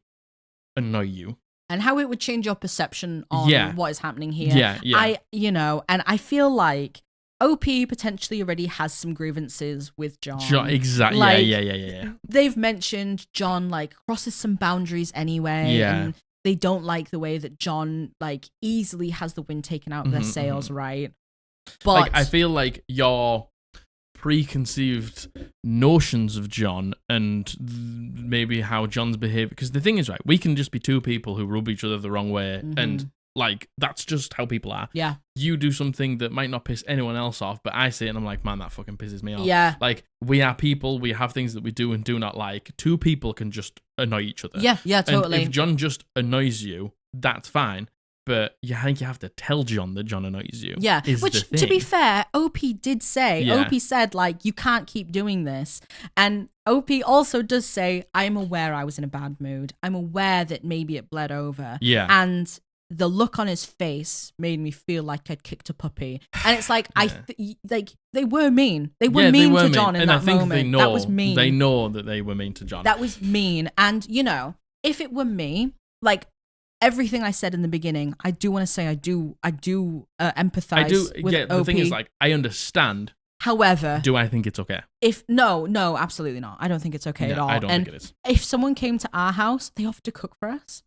annoy you. And how it would change your perception on what is happening here. Yeah. And I feel like OP potentially already has some grievances with John. Exactly. Like, yeah. They've mentioned John like crosses some boundaries anyway. Yeah. And they don't like the way that John like easily has the wind taken out of their sails, right? But like, I feel like your preconceived notions of John and maybe how John's behavior, because the thing is, right, we can just be two people who rub each other the wrong way, and like that's just how people are. Yeah. You do something that might not piss anyone else off, but I say it and I'm like, man, that fucking pisses me off. Yeah. Like, we are people, we have things that we do and do not like. Two people can just annoy each other. Yeah, totally. And if John just annoys you, that's fine. But I think you have to tell John that John annoys you. Yeah, which, to be fair, OP did say. OP said, like, you can't keep doing this. And OP also does say, I'm aware I was in a bad mood. I'm aware that maybe it bled over. Yeah. And the look on his face made me feel like I'd kicked a puppy. And it's like, like they were mean. They were mean to John in that moment. They know, that was mean. They know that they were mean to John. That was mean. And, you know, if it were me, like, everything I said in the beginning, I do want to say I do empathize with OP. The thing is, like, I understand. However, do I think it's okay? No, absolutely not. I don't think it's okay at all. I don't think it is. If someone came to our house, they offered to cook for us.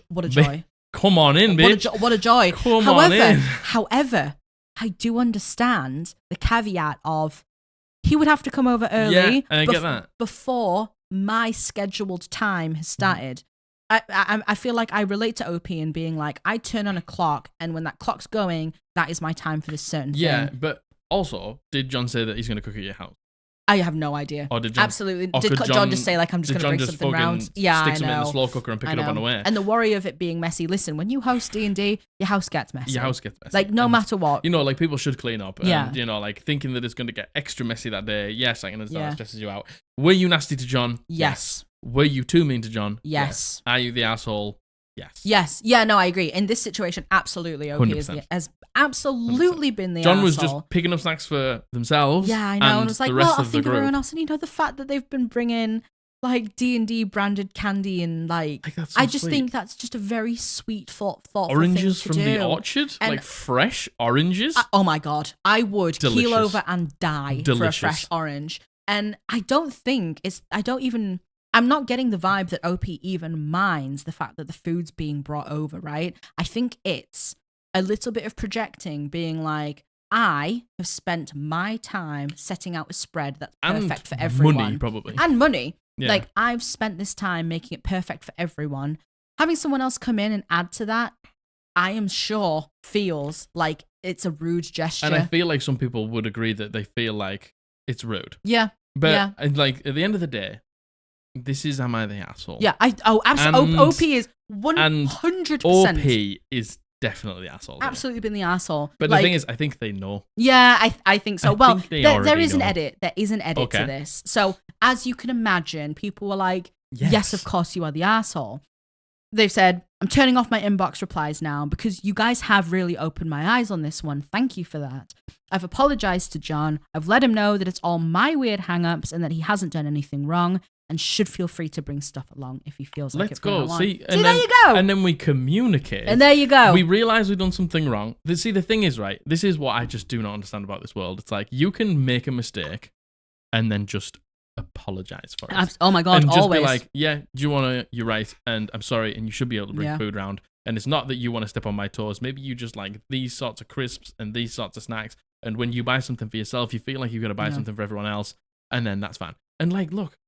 What a joy. Come on in, bitch. What a joy. Come on in. However, I do understand the caveat of he would have to come over early. Yeah, and I get that. Before my scheduled time has started. I feel like I relate to OP and being like, I turn on a clock, and when that clock's going, that is my time for this certain thing. Yeah, but also, did John say that he's going to cook at your house? I have no idea. Or did John, absolutely? Did John just say like, I'm just going to bring something around? Yeah, stick something in the slow cooker and pick it up on the way. And the worry of it being messy. Listen, when you host D&D, your house gets messy. Your house gets messy. Like, no matter what. You know, like, people should clean up. Yeah. And, you know, like, thinking that it's going to get extra messy that day. Yes, I can understand that stresses you out. Were you nasty to John? Yes. Were you too mean to John? Yes. Are you the asshole? Yes. Yes. Yeah, no, I agree. In this situation, absolutely. OP has absolutely 100%. Been the John asshole. was just picking up snacks for themselves. Yeah, I know. And it was like, well, I think everyone else. And, you know, the fact that they've been bringing, like, D&D branded candy and, like I just think that's just a very sweet, thoughtful oranges thing to from do. the orchard? And like, fresh oranges? Oh, my God. I would Delicious. keel over and die Delicious. for a fresh orange. And I don't think I'm not getting the vibe that OP even minds the fact that the food's being brought over, right? I think it's a little bit of projecting, being like, I have spent my time setting out a spread that's perfect for everyone. Money, probably. And money. Yeah. Like, I've spent this time making it perfect for everyone. Having someone else come in and add to that, I am sure feels like it's a rude gesture. And I feel like some people would agree that they feel like it's rude. Yeah. But, like, at the end of the day, this is Am I the Asshole? Yeah, absolutely. OP is 100%. OP is definitely the asshole. Absolutely been the asshole. But the thing is, I think they know. Yeah, I think so. Well, there is know. an edit. There is an edit to this. So, as you can imagine, people were like, yes, of course you are the asshole. They've said, I'm turning off my inbox replies now because you guys have really opened my eyes on this one. Thank you for that. I've apologized to John. I've let him know that it's all my weird hang-ups and that he hasn't done anything wrong and should feel free to bring stuff along if he feels like Let's it. go. See, there you go. And then we communicate. And there you go. We realize we've done something wrong. See, the thing is, right, this is what I just do not understand about this world. It's like, you can make a mistake and then just apologize for it. Oh my God, and just always. be like, yeah, do you want to, you're right, and I'm sorry, and you should be able to bring food around. And it's not that you want to step on my toes. Maybe you just like these sorts of crisps and these sorts of snacks. And when you buy something for yourself, you feel like you've got to buy something for everyone else. And then that's fine. And like, look,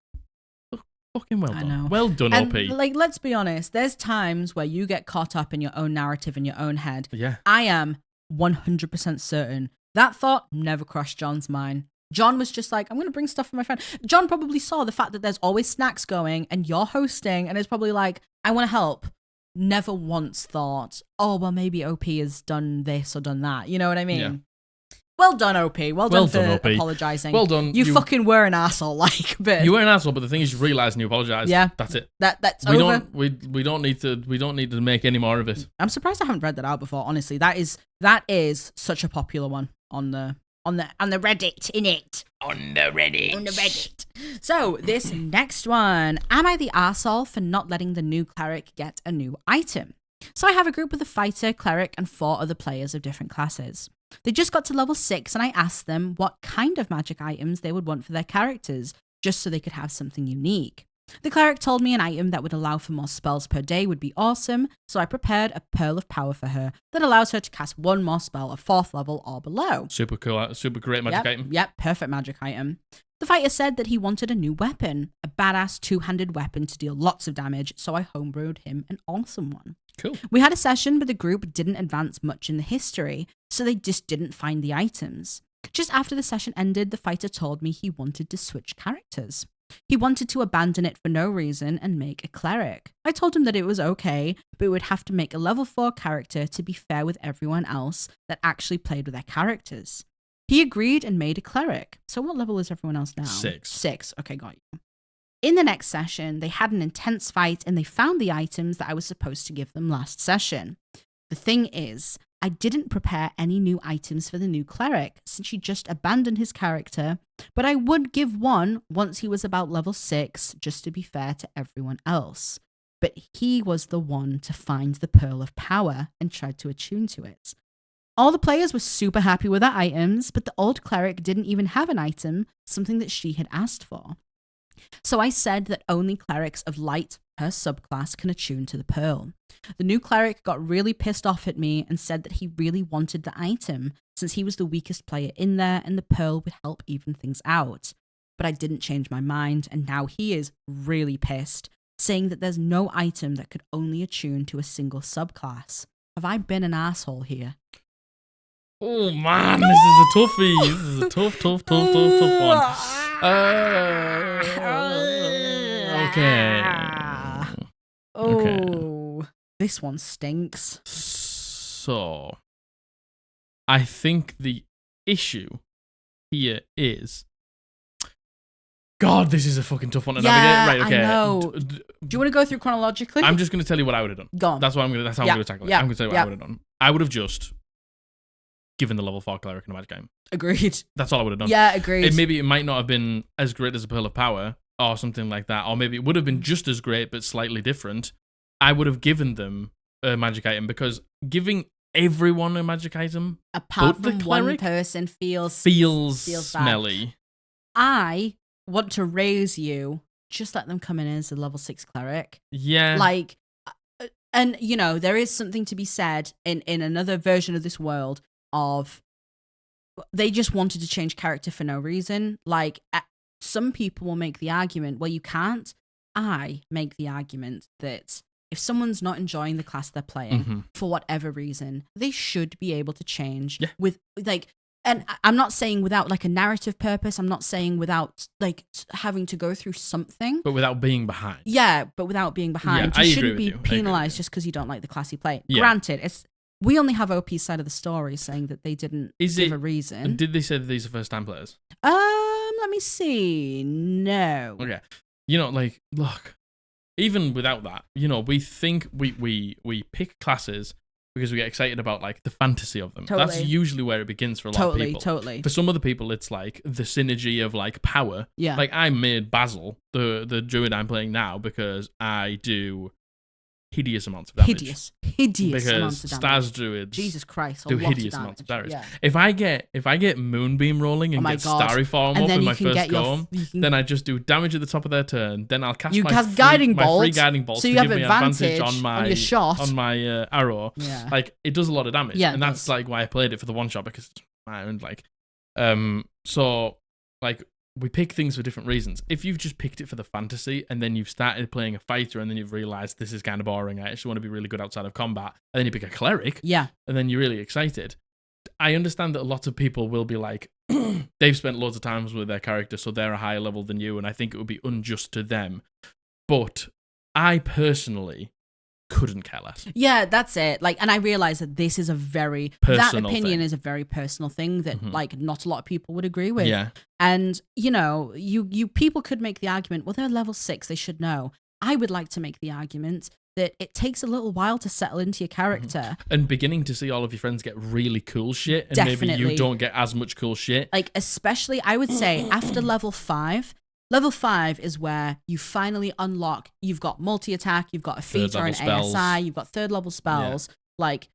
fucking well done. I know. Well done, and, OP. Like, let's be honest. There's times where you get caught up in your own narrative in your own head. Yeah. I am 100% certain that thought never crossed John's mind. John was just like, I'm going to bring stuff for my friend. John probably saw the fact that there's always snacks going and you're hosting and is probably like, I want to help. Never once thought, oh, well, maybe OP has done this or done that. You know what I mean? Yeah. Well done, OP. Well done for apologizing. Well done. You fucking were an asshole, like. But you were an asshole, but the thing is, you realised and you apologised. Yeah, that's it. That's over. We don't need to make any more of it. I'm surprised I haven't read that out before. Honestly, that is such a popular one on the Reddit, innit? On the Reddit. So, this next one. Am I the arsehole for not letting the new cleric get a new item? So, I have a group with a fighter, cleric, and 4 other players of different classes. They just got to level 6, and I asked them what kind of magic items they would want for their characters, just so they could have something unique. The cleric told me an item that would allow for more spells per day would be awesome, so I prepared a Pearl of Power for her that allows her to cast 1 more spell at 4th level or below. Super cool, super great magic item. Yep, perfect magic item. The fighter said that he wanted a new weapon, a badass 2-handed weapon to deal lots of damage, so I homebrewed him an awesome one. Cool. We had a session, but the group didn't advance much in the history, so they just didn't find the items. Just after the session ended, the fighter told me he wanted to switch characters. He wanted to abandon it for no reason and make a cleric. I told him that it was okay, but we would have to make a level 4 character to be fair with everyone else that actually played with their characters. He agreed and made a cleric. So what level is everyone else now? 6. Okay, got you. In the next session, they had an intense fight and they found the items that I was supposed to give them last session. The thing is, I didn't prepare any new items for the new cleric since he just abandoned his character, but I would give one once he was about level 6 just to be fair to everyone else. But he was the one to find the Pearl of Power and tried to attune to it. All the players were super happy with their items, but the old cleric didn't even have an item, something that she had asked for. So I said that only clerics of light, her subclass, can attune to the pearl. The new cleric got really pissed off at me and said that he really wanted the item since he was the weakest player in there and the pearl would help even things out. But I didn't change my mind and now he is really pissed, saying that there's no item that could only attune to a single subclass. Have I been an asshole here? Oh man, this is a toughie. This is a tough one. Okay. Oh, this one stinks. So, I think the issue here is... God, this is a fucking tough one to navigate. Right, okay. I know. Do you want to go through chronologically? I'm just going to tell you what I would have done. Go on. That's how I'm going to tackle it. I'm going to tell you what I would have done. I would have just given the level 4 cleric in a magic game. Agreed. That's all I would have done. Yeah, agreed. Maybe it might not have been as great as a Pearl of Power or something like that, or maybe it would have been just as great but slightly different. I would have given them a magic item because giving everyone a magic item apart from one person feels smelly. I want to raise you. Just let them come in as a level 6 cleric. Yeah. Like, and you know, there is something to be said in another version of this world of they just wanted to change character for no reason. Like, some people will make the argument, well, you can't. I make the argument that if someone's not enjoying the class they're playing for whatever reason, they should be able to change with like, and I'm not saying without like a narrative purpose. I'm not saying without like having to go through something. But without being behind. Yeah, but without being behind. Yeah, you shouldn't be penalized just because you don't like the class you play. Yeah. Granted, we only have OP's side of the story saying that they didn't give a reason. Did they say that these are first time players? Let me see. No. Okay. You know, like, look, even without that, you know, we think we pick classes because we get excited about like the fantasy of them. Totally. That's usually where it begins for a lot of people. Totally. For some other people, it's like the synergy of like power. Yeah. Like I made Basil, the druid I'm playing now, because I do hideous amounts of damage. Hideous Because amounts of damage. Stars druids Jesus Christ, do hideous amounts of damage. Yeah. If I get Moonbeam rolling and get Starry Form and up then in you my can first get go, then I just do damage at the top of their turn. Then I'll cast my guiding my bolt, free guiding bolt so to you give have me advantage on my your shot. on my arrow. Yeah. Like it does a lot of damage, Yeah, and that's like why I played it for the one shot because I owned like, so like. We pick things for different reasons. If you've just picked it for the fantasy and then you've started playing a fighter and then you've realized this is kind of boring, I actually want to be really good outside of combat, and then you pick a cleric, yeah, and then you're really excited. I understand that a lot of people will be like, they've spent loads of times with their character, so they're a higher level than you, and I think it would be unjust to them. But I personally couldn't care less. Yeah, that's it. Like, and I realize that this is a very personal that opinion thing. Is a very personal thing that like not a lot of people would agree with. Yeah. And you know, you people could make the argument, well, they're level 6, they should know. I would like to make the argument that it takes a little while to settle into your character. And beginning to see all of your friends get really cool shit, and Definitely. maybe you don't get as much cool shit. Like, especially, I would say, after level 5, level 5 is where you finally unlock, you've got multi-attack, you've got a feat or an spells. ASI, you've got third level spells. Yeah. Like,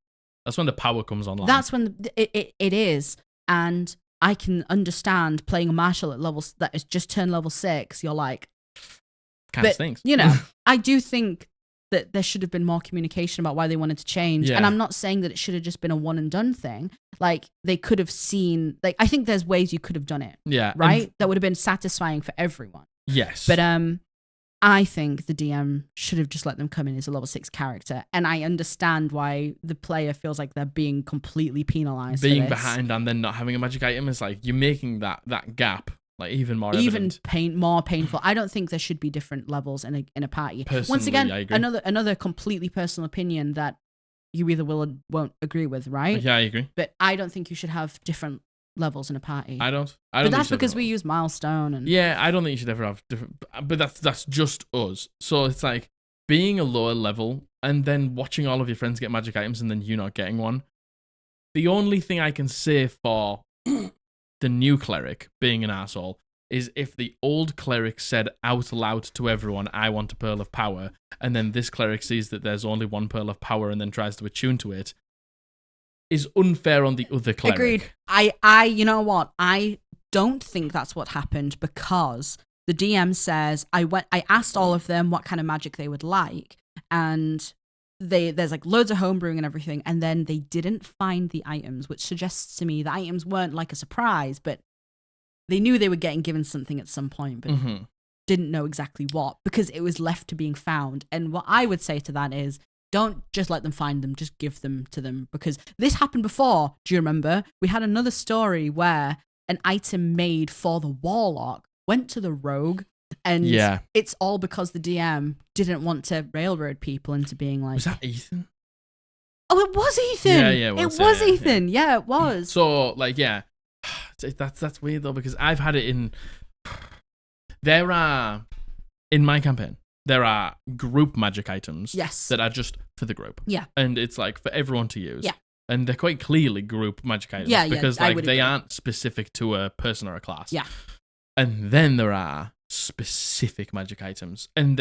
that's when the power comes online. That's when it is. And I can understand playing a martial at levels that is just turned level 6. You're like, kind of stinks. You know, I do think that there should have been more communication about why they wanted to change. Yeah. And I'm not saying that it should have just been a one and done thing. Like, they could have seen, like, I think there's ways you could have done it. Yeah. Right? That would have been satisfying for everyone. Yes. But I think the DM should have just let them come in as a level 6 character. And I understand why the player feels like they're being completely penalized. Being behind and then not having a magic item is like, you're making that gap like even more evident. More painful. I don't think there should be different levels in a party. Personally, once again, I agree. another completely personal opinion that you either will or won't agree with, right? Yeah, I agree. But I don't think you should have different levels in a party. I don't. But that's because we use milestone and yeah, I don't think you should ever have different. But that's just us. So it's like being a lower level and then watching all of your friends get magic items and then you not getting one. The only thing I can say for the new cleric being an asshole is if the old cleric said out loud to everyone, I want a pearl of power, and then this cleric sees that there's only one pearl of power and then tries to attune to it, is unfair on the other cleric. Agreed. I you know what? I don't think that's what happened because the DM says I asked all of them what kind of magic they would like, and there's like loads of homebrewing and everything, and then they didn't find the items, which suggests to me the items weren't like a surprise, but they knew they were getting given something at some point, but didn't know exactly what, because it was left to being found. And what I would say to that is, don't just let them find them, just give them to them, because this happened before. Do you remember? We had another story where an item made for the warlock went to the rogue, and it's all because the DM didn't want to railroad people into being like... Was that Ethan? Oh, it was Ethan! Yeah, it was Ethan. Yeah, it was. So, like, yeah. That's weird, though, because I've had it in... There are... In my campaign, there are group magic items that are just for the group. Yeah. And it's, like, for everyone to use. Yeah. And they're quite clearly group magic items. Yeah, because, I like, would they agree. aren't specific to a person or a class. Yeah. And then there are specific magic items. And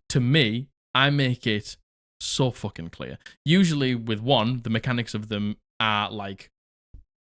to me, I make it so fucking clear. Usually with one, the mechanics of them are like,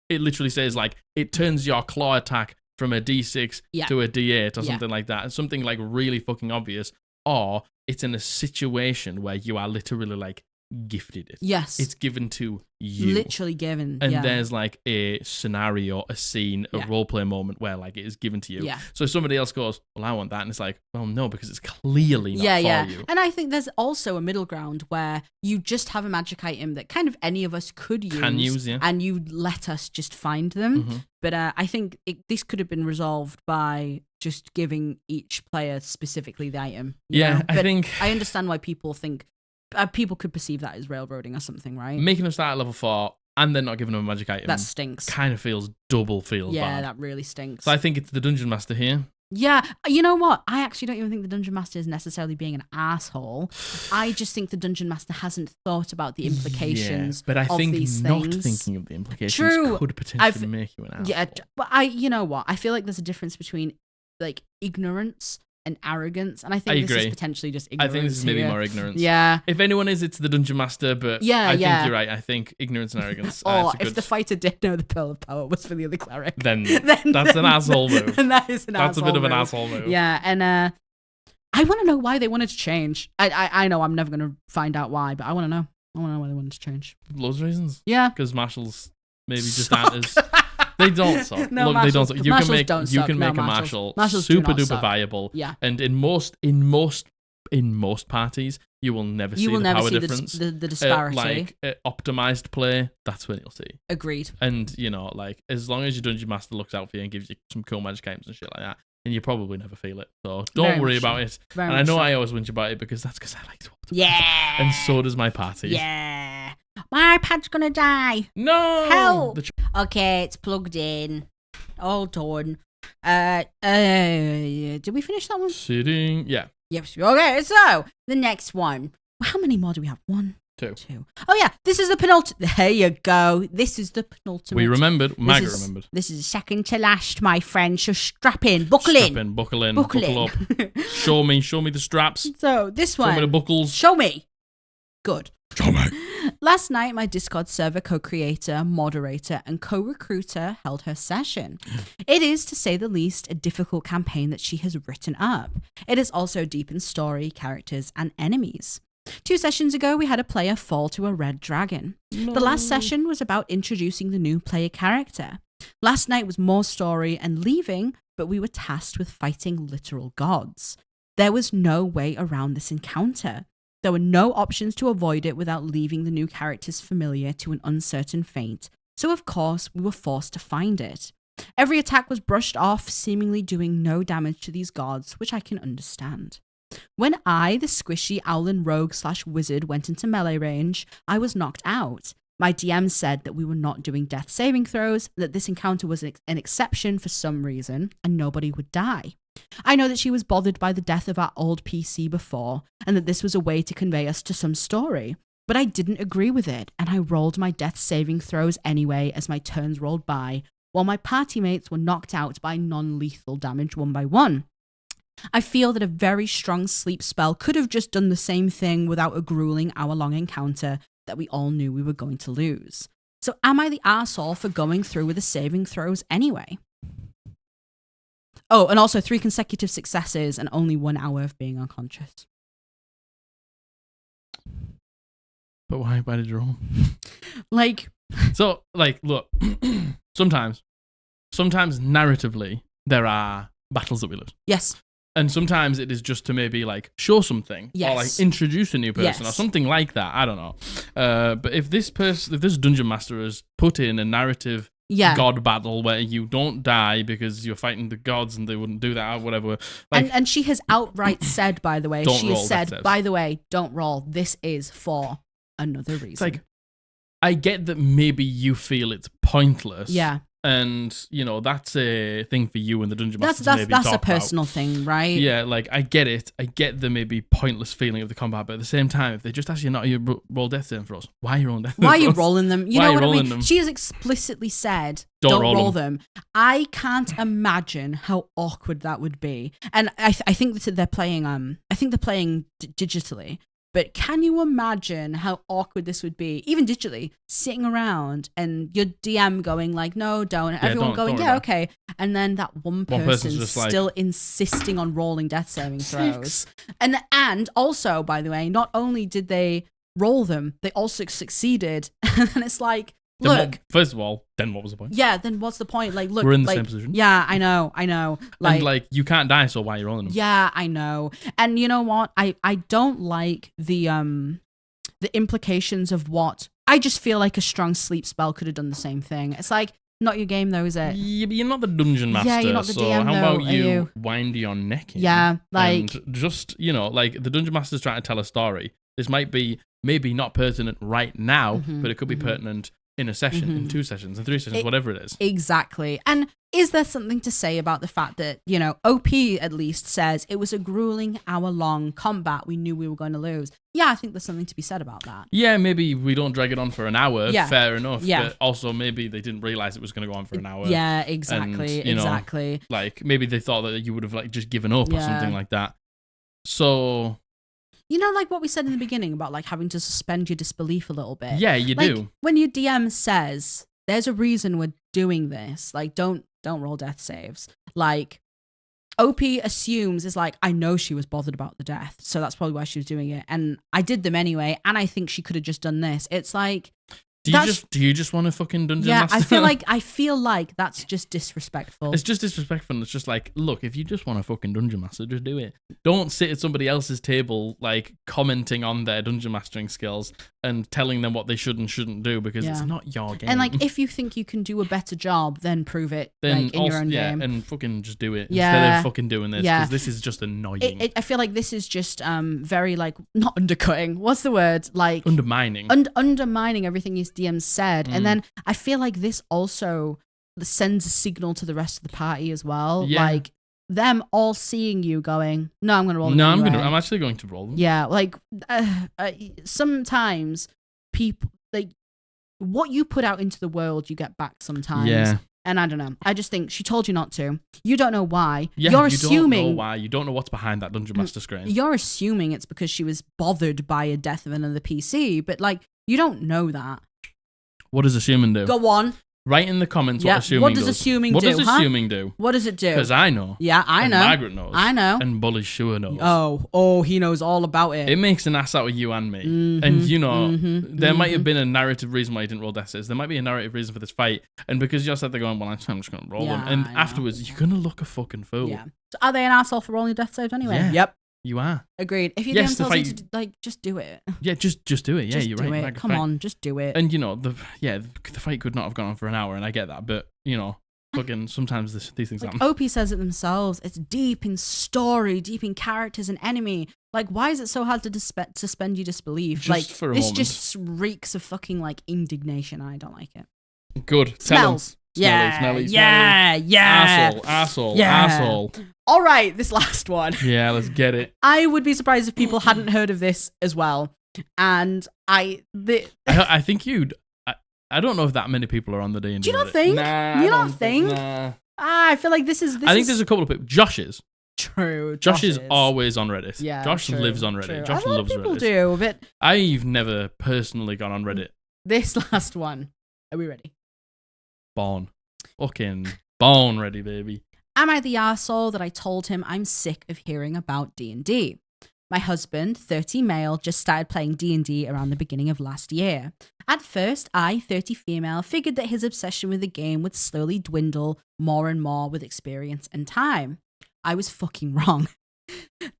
it literally says like, it turns your claw attack from a D6 to a D8 or something like that. And something like really fucking obvious. Or it's in a situation where you are literally like gifted it. Yes. It's given to you. Literally given. And there's like a scenario, a scene, a roleplay moment where like it is given to you. Yeah. So if somebody else goes, well, I want that. And it's like, well, no, because it's clearly not for you. And I think there's also a middle ground where you just have a magic item that kind of any of us could use. And you let us just find them. Mm-hmm. But I think this could have been resolved by just giving each player specifically the item. You know? I think... I understand why people think... people could perceive that as railroading or something, right? Making them start at level 4 and then not giving them a magic item. That stinks. Kind of feels bad. Yeah, that really stinks. So I think it's the Dungeon Master here. Yeah, you know what? I actually don't even think the Dungeon Master is necessarily being an asshole. I just think the Dungeon Master hasn't thought about the implications but I think these not things. Thinking of the implications could potentially make you an asshole. Yeah, but you know what? I feel like there's a difference between like ignorance and arrogance. And I think this is potentially just ignorance. I think this is maybe more ignorance. Yeah. If anyone is, it's the Dungeon Master, but I think you're right. I think ignorance and arrogance. Or if the fighter did know the Pearl of Power was for the other cleric. Then that's an asshole move. And that is That's a bit of an asshole move. Yeah, and I want to know why they wanted to change. I know I'm never going to find out why, but I want to know. I want to know why they wanted to change. Loads of reasons. Yeah. Because marshals maybe just aren't as... They don't suck. No, Look, they don't suck. You can make a marshal marshals super duper viable. Yeah. And in most parties, you will never see the power difference. The disparity. Like optimized play, that's when you'll see. Agreed. And like as long as your Dungeon Master looks out for you and gives you some cool magic items and shit like that, and you probably never feel it. So don't worry about it. And I know I always whinge about it because that's because I like to watch. Yeah. And so does my party. Yeah. My iPad's gonna die. No. Help. Okay, it's plugged in. All done. Did we finish that one? Sitting. Yeah. Yes. Okay, so the next one. How many more do we have? 1, 2. Oh yeah, this is the penultimate. There you go. This is the penultimate. We remembered. Maggot remembered. This is second to last, my friend. So strap in, buckle in. Buckle up. Show me the straps. So this one. Show me the buckles. Show me. Good. Show me. Last night, my Discord server co-creator, moderator, and co-recruiter held her session. It is, to say the least, a difficult campaign that she has written up. It is also deep in story, characters, and enemies. 2 sessions ago, we had a player fall to a red dragon. No. The last session was about introducing the new player character. Last night was more story and leaving, but we were tasked with fighting literal gods. There was no way around this encounter. There were no options to avoid it without leaving the new characters familiar to an uncertain fate, so of course we were forced to find it. Every attack was brushed off, seemingly doing no damage to these gods, which I can understand. When I, the squishy owlin rogue/wizard, went into melee range, I was knocked out. My DM said that we were not doing death saving throws, that this encounter was an exception for some reason, and nobody would die. I know that she was bothered by the death of our old PC before, and that this was a way to convey us to some story, but I didn't agree with it, and I rolled my death saving throws anyway as my turns rolled by, while my party mates were knocked out by non-lethal damage one by one. I feel that a very strong sleep spell could have just done the same thing without a grueling hour-long encounter that we all knew we were going to lose. So am I the arsehole for going through with the saving throws anyway? Oh, and also 3 consecutive successes and only 1 hour of being unconscious. But why? Why did you roll? Look, sometimes narratively, there are battles that we lose. Yes. And sometimes it is just to maybe show something, yes, or introduce a new person, or something like that. I don't know. But if this Dungeon Master has put in a narrative god battle where you don't die because you're fighting the gods and they wouldn't do that or whatever. And she has outright said, by the way, by the way, don't roll. This is for another reason. It's I get that maybe you feel it's pointless. Yeah. And, that's a thing for you and the Dungeon Masters That's a personal thing, right? Yeah, I get it. I get the maybe pointless feeling of the combat, but at the same time, if they just ask you not to roll death saving throws, why are you rolling death saving throws? Why are you rolling them? You know what I mean? Them? She has explicitly said, don't roll them. I can't imagine how awkward that would be. And I think that they're playing, digitally. But can you imagine how awkward this would be, even digitally, sitting around and your DM going no, don't. Everyone going, okay. And then that one person just still insisting on rolling death saving throws. And also, by the way, not only did they roll them, they also succeeded. And it's look. First of all, then what was the point? Yeah, then what's the point? Look, we're in the same position. Yeah, I know. And you can't die, so why are you rolling them? Yeah, I know. And you know what? I don't like the implications of what. I just feel like a strong sleep spell could have done the same thing. It's not your game though, is it? Yeah, but you're not the Dungeon Master. Yeah, you're not the so DM, how though, about you wind your neck in? Yeah, and just the Dungeon Master's trying to tell a story. This might be maybe not pertinent right now, but it could be pertinent in a session, in 2 sessions, in 3 sessions, whatever it is. Exactly. And is there something to say about the fact that, you know, OP at least says it was a grueling hour-long combat. We knew we were going to lose. Yeah, I think there's something to be said about that. Yeah, maybe we don't drag it on for an hour. Yeah. Fair enough. Yeah. But also maybe they didn't realize it was going to go on for an hour. Yeah, exactly. And, exactly. Like maybe they thought that you would have like just given up or Yeah. something like that. So, you know, like what we said in the beginning about like having to suspend your disbelief a little bit. yeah, you like, do. When your DM says there's a reason we're doing this, like don't roll death saves. Like OP assumes is like, I know she was bothered about the death, so that's probably why she was doing it, and I did them anyway, and I think she could have just done this. It's like, do you just want to fucking dungeon master? I feel like that's just disrespectful. It's just disrespectful. It's just like, look, if you just want to fucking dungeon master, just do it. Don't sit at somebody else's table like commenting on their dungeon mastering skills and telling them what they should and shouldn't do, because it's not your game. And like, if you think you can do a better job, then prove it. Then like, in your own game. and fucking just do it Yeah. instead of fucking doing this, because this is just annoying. I feel like this is just very like, not undercutting. What's the word? Like undermining. Undermining everything his DM said. And then I feel like this also sends a signal to the rest of the party as well. Yeah. Like them all seeing you going, no, I'm going to roll them No, anyway. I'm actually going to roll them. Yeah, like sometimes people, like what you put out into the world, you get back sometimes. Yeah. And I don't know. I just think she told you not to. You don't know why. Yeah, You're you assuming don't know why. You don't know what's behind that dungeon master screen. You're assuming it's because she was bothered by a death of another PC, but like you don't know that. What does assuming do? Go on. Write in the comments what assuming What does does. assuming what do? does assuming do? What does it do? Because I know. Yeah, I and know. Margaret knows. I know. And Bully sure knows. Oh, he knows all about it. It makes an ass out of you and me. And you know, there might have been a narrative reason why you didn't roll death saves. There might be a narrative reason for this fight. And because you said they're going, well, I'm just going to roll them. And afterwards, you're going to look a fucking fool. Yeah. So are they an asshole for rolling death saves anyway? Yeah. Yep. You are. Agreed. If your Yes, DM tells you to like, just do it. Yeah, just do it. Yeah, Just you're do right. it. Come on, just do it. And you know, the fight could not have gone on for an hour, and I get that, but you know, fucking sometimes these things like happen. OP says it themselves. It's deep in story, deep in characters and enemy. Like, why is it so hard to suspend your disbelief? Just like, for a this moment. just reeks of fucking like indignation. I don't like it. Good. Smells. Smelly. Yeah. Asshole. All right, this last one. Yeah, let's get it. I would be surprised if people hadn't heard of this as well. And I think you'd. I don't know if that many people are on the D&D. Do you not think? Nah, you don't think? Nah. I feel like this is. I think there's a couple of people. Josh is. True. Josh is always on Reddit. Yeah. Josh true, lives on Reddit. true. Josh a lot loves of people Reddit. do, but I've never personally gone on Reddit. this last one. Are we ready? Born. Fucking born ready, baby. Am I the arsehole that I told him I'm sick of hearing about D&D? My husband, 30 male, just started playing D&D around the beginning of last year. At first, I, 30 female, figured that his obsession with the game would slowly dwindle more and more with experience and time. I was fucking wrong.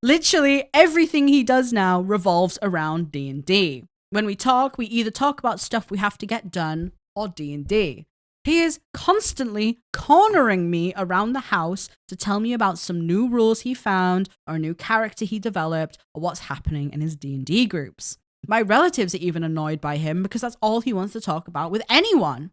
Literally, everything he does now revolves around D&D. When we talk, we either talk about stuff we have to get done or D&D. He is constantly cornering me around the house to tell me about some new rules he found or a new character he developed or what's happening in his D&D groups. My relatives are even annoyed by him because that's all he wants to talk about with anyone.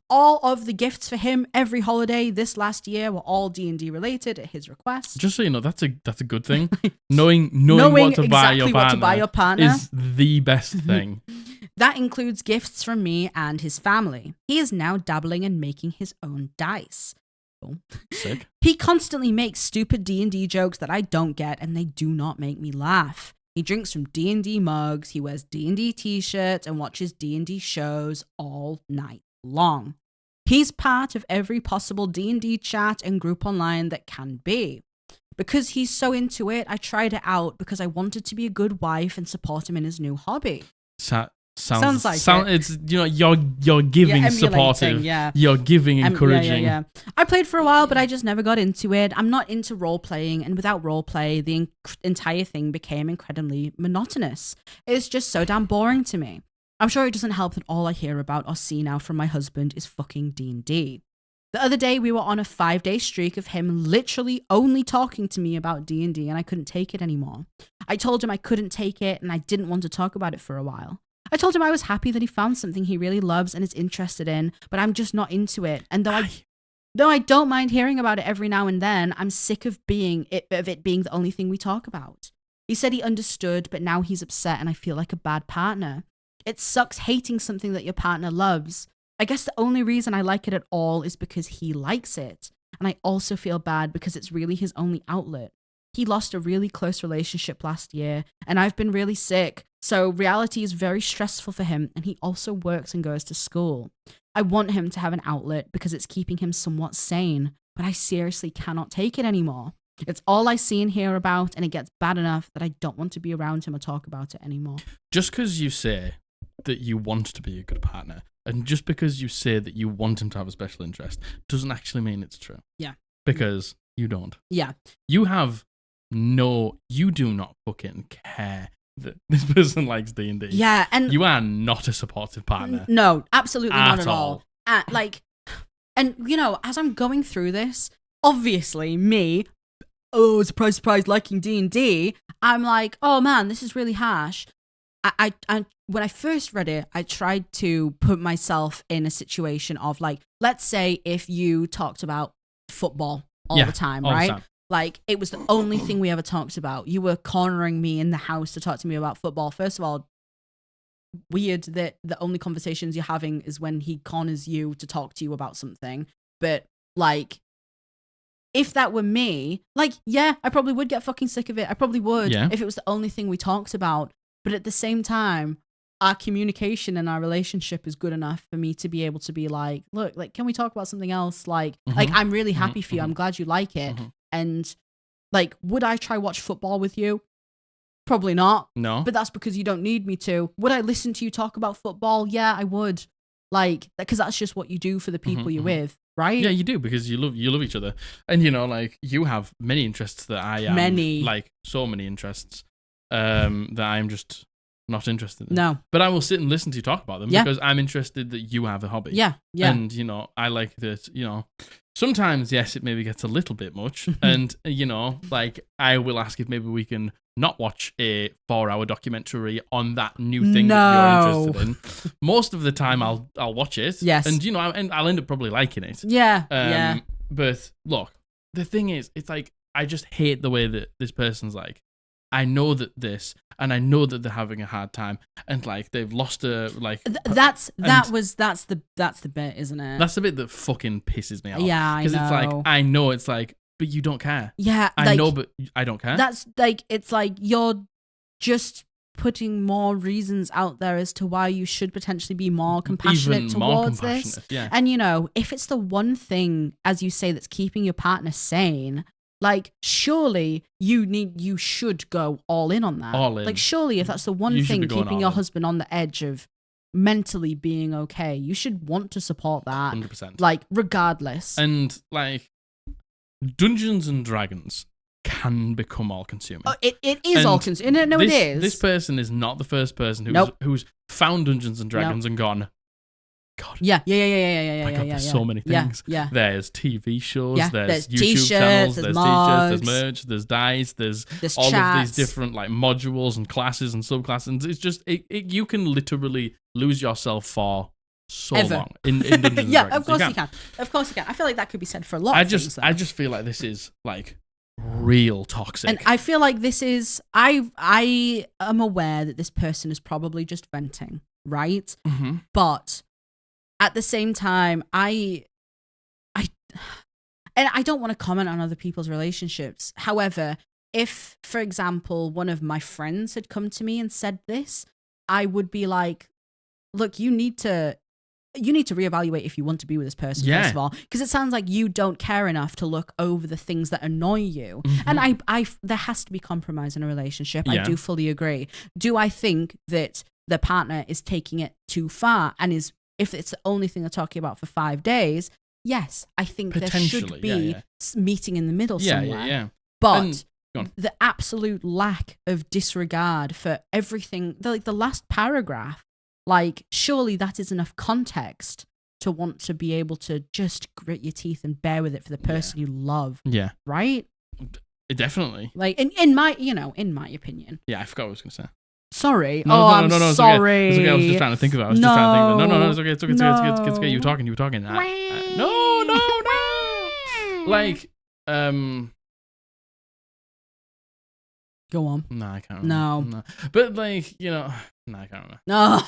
All of the gifts for him every holiday this last year were all D&D related at his request. Just so you know, that's a good thing. knowing what to exactly buy what to buy your partner is the best thing. That includes gifts from me and his family. He is now dabbling in making his own dice. Cool. Sick. He constantly makes stupid D&D jokes that I don't get, and they do not make me laugh. He drinks from D&D mugs, he wears D&D t-shirts, and watches D&D shows all night long. He's part of every possible D&D chat and group online that can be. Because he's so into it, I tried it out because I wanted to be a good wife and support him in his new hobby. Sounds like it. It's, you know, you're giving supportive. Yeah. You're giving encouraging. Yeah. I played for a while, but I just never got into it. I'm not into role playing, and without role play, the entire thing became incredibly monotonous. It's just so damn boring to me. I'm sure it doesn't help that all I hear about or see now from my husband is fucking D&D. The other day, we were on a 5-day streak of him literally only talking to me about D&D, and I couldn't take it anymore. I told him I couldn't take it, and I didn't want to talk about it for a while. I told him I was happy that he found something he really loves and is interested in, but I'm just not into it. And though Though I don't mind hearing about it every now and then, I'm sick of it being the only thing we talk about. He said he understood, but now he's upset and I feel like a bad partner. It sucks hating something that your partner loves. I guess the only reason I like it at all is because he likes it. And I also feel bad because it's really his only outlet. He lost a really close relationship last year, and I've been really sick. So reality is very stressful for him, and he also works and goes to school. I want him to have an outlet because it's keeping him somewhat sane, but I seriously cannot take it anymore. It's all I see and hear about, and it gets bad enough that I don't want to be around him or talk about it anymore. Just because you say that you want to be a good partner, and just because you say that you want him to have a special interest, doesn't actually mean it's true. Yeah. Because you don't. Yeah. You do not fucking care that this person likes D&D. Yeah, and you are not a supportive partner. No, absolutely not at all. And you know, as I'm going through this, obviously me, surprise, liking D&D, I'm like, oh man, this is really harsh. I when I first read it, I tried to put myself in a situation of like, let's say if you talked about football all the time, right? The time. Like, it was the only thing we ever talked about. You were cornering me in the house to talk to me about football. First of all, weird that the only conversations you're having is when he corners you to talk to you about something. But, like, if that were me, like, yeah, I probably would get fucking sick of it. I probably would if it was the only thing we talked about. But at the same time, our communication and our relationship is good enough for me to be able to be like, look, like, can we talk about something else? Like, I'm really happy for you. I'm glad you like it. And like, would I try watch football with you? Probably not. No. But that's because you don't need me to. Would I listen to you talk about football? Yeah, I would. Like, because that's just what you do for the people you're with, right? Yeah, you do, because you love each other. And you know, like, you have many interests that I am. Like, so many interests that I'm just not interested in. No. But I will sit and listen to you talk about them because I'm interested that you have a hobby. Yeah. And, you know, I like that, you know, sometimes, yes, it maybe gets a little bit much. And, you know, like, I will ask if maybe we can not watch a 4-hour documentary on that new thing that you're interested in. Most of the time, I'll watch it. Yes. And, you know, I'll end up probably liking it. Yeah. But look, the thing is, it's like, I just hate the way that this person's like, I know that this, and I know that they're having a hard time, and like they've lost a like. That's the bit, isn't it? That's the bit that fucking pisses me off. Yeah, I know. Because it's like, I know it's like, but you don't care. Yeah, I know, but I don't care. That's like, it's like you're just putting more reasons out there as to why you should potentially be more compassionate towards this. Yeah. And you know, if it's the one thing, as you say, that's keeping your partner sane. Like, surely you should go all in on that. All in. Like, surely if that's the one thing keeping your husband on the edge of mentally being okay, you should want to support that. 100%. Like, regardless. And, like, Dungeons and Dragons can become all-consuming. Oh, it is all-consuming. No, it is. This person is not the first person who's found Dungeons and Dragons and gone, God. Yeah. My God, there's so many things. Yeah. There's TV shows, there's YouTube t-shirts, channels, there's t-shirts, there's merch, there's dice, there's all chats. of these different like modules and classes and subclasses. And it's just, you can literally lose yourself for so long in Dungeons and Dragons. Of course you can. Of course you can. I feel like that could be said for a lot of things. I just feel like this is like real toxic. And I feel like this is, I am aware that this person is probably just venting, right? Mm-hmm. But at the same time, I don't want to comment on other people's relationships. However, if, for example, one of my friends had come to me and said this, I would be like, look, you need to reevaluate if you want to be with this person, first of all, because it sounds like you don't care enough to look over the things that annoy you. Mm-hmm. And there has to be compromise in a relationship. I do fully agree. Do I think that the partner is taking it too far and if it's the only thing they're talking about for 5 days, yes, I think there should be meeting in the middle somewhere. Yeah. But the absolute lack of disregard for everything, the last paragraph, like, surely that is enough context to want to be able to just grit your teeth and bear with it for the person you love. Yeah. Right? Definitely. Like, in my opinion. Yeah, I forgot what I was going to say. Sorry. No, I'm Okay. sorry. It's okay. I was just trying to think about it. No, it's okay. It's okay. You were talking. No. Like, Go on. No, I can't remember. No. But, like, you know... No, I can't remember. No.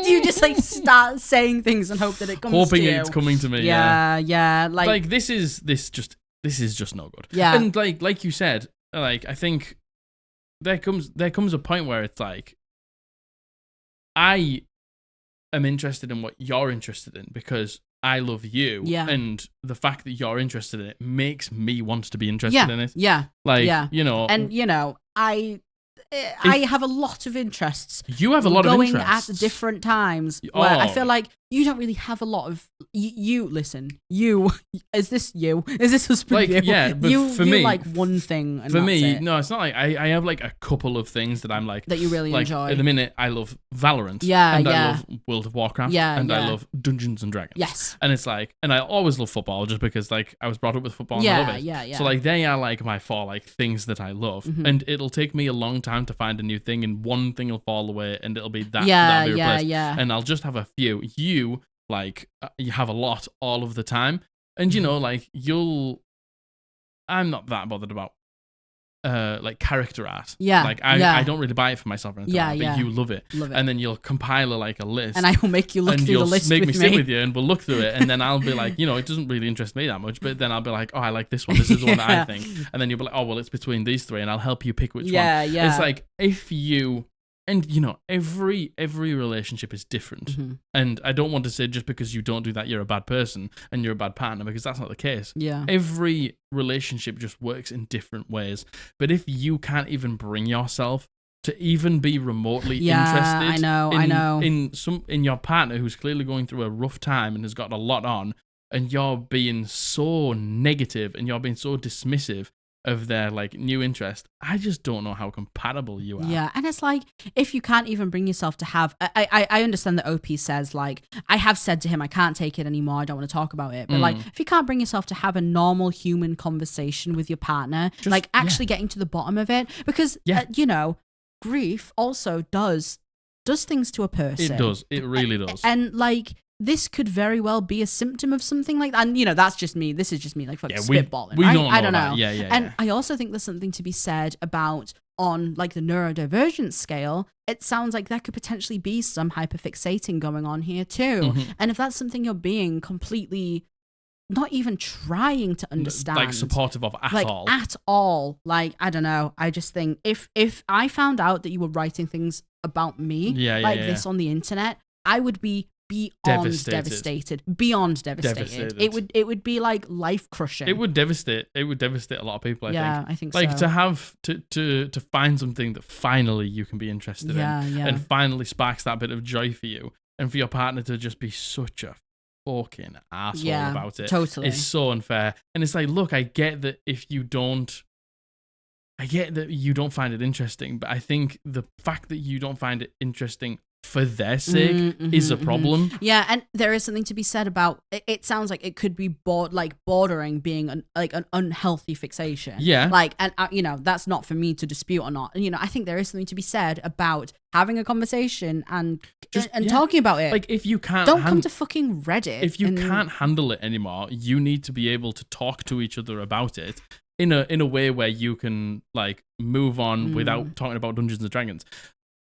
Do you just, like, start saying things and hope that it comes Hoping to you? it's coming to me, yeah. Like, this is just no good. Yeah. And, like you said, like, I think there comes a point where it's like, I am interested in what you're interested in because I love you. Yeah. And the fact that you're interested in it makes me want to be interested in it. Yeah. Like, you know. And, you know, I have a lot of interests. You have a lot of interests. Going at different times where I feel like you don't really have a lot of... Listen, is this you? Is this husband like, you? Yeah, but you for me... like one thing and for that's me, it. no, it's not like... I have like a couple of things that I'm like... That you really like, enjoy. At the minute, I love Valorant. Yeah, and yeah. I love World of Warcraft. Yeah, and yeah. I love Dungeons and Dragons. Yes. And it's like... And I always love football just because like I was brought up with football and I love it. Yeah. So like they are like my 4 like things that I love. Mm-hmm. And it'll take me a long time to find a new thing and one thing will fall away and it'll be that. Yeah, that'll be replaced. yeah. And I'll just have a few. You... like you have a lot all of the time, and you know, like I'm not that bothered about like character art. Yeah, like I don't really buy it for myself or anything. Yeah, like that, yeah. But you love it, and then you'll compile like a list, I will make you look and through you'll the list make with me sit with you, and we'll look through it, and then I'll be like, you know, it doesn't really interest me that much, but then I'll be like, oh, I like this one. This is the one that I think, and then you'll be like, oh, well, it's between these 3, and I'll help you pick which one. Yeah. It's like if you. And, you know, every relationship is different. Mm-hmm. And I don't want to say just because you don't do that, you're a bad person and you're a bad partner, because that's not the case. Yeah. Every relationship just works in different ways. But if you can't even bring yourself to even be remotely interested I know. in your partner who's clearly going through a rough time and has got a lot on, and you're being so negative and you're being so dismissive of their like new interest, I just don't know how compatible you are. Yeah, and it's like if you can't even bring yourself to have I understand that OP says like I have said to him I can't take it anymore, I don't want to talk about it, but like if you can't bring yourself to have a normal human conversation with your partner, just, like actually getting to the bottom of it, because you know, grief also does things to a person. It really does. And like this could very well be a symptom of something like that. And, you know, that's just me. This is just me, like, fucking spitballing, we right? don't know I don't know. Yeah. And I also think there's something to be said about, on, like, the neurodivergent scale, it sounds like there could potentially be some hyperfixating going on here, too. Mm-hmm. And if that's something you're being completely... not even trying to understand, like supportive of at all. Like, I don't know. I just think if I found out that you were writing things about me this on the internet, I would be beyond devastated. It would be like life crushing. It would devastate a lot of people. I think like so. to have to find something that finally you can be interested in, and finally sparks that bit of joy for you, and for your partner to just be such a fucking asshole about it. Totally. It's so unfair. And it's like, look, I get that you don't find it interesting, but I think the fact that you don't find it interesting for their sake is a problem. Yeah, and there is something to be said about it. Sounds like it could be bordering being an unhealthy fixation. Yeah, like, and you know, that's not for me to dispute or not. And, you know, I think there is something to be said about having a conversation and talking about it. Like, if you can't, don't come to fucking Reddit. If you can't handle it anymore, you need to be able to talk to each other about it in a way where you can like move on without talking about Dungeons and Dragons.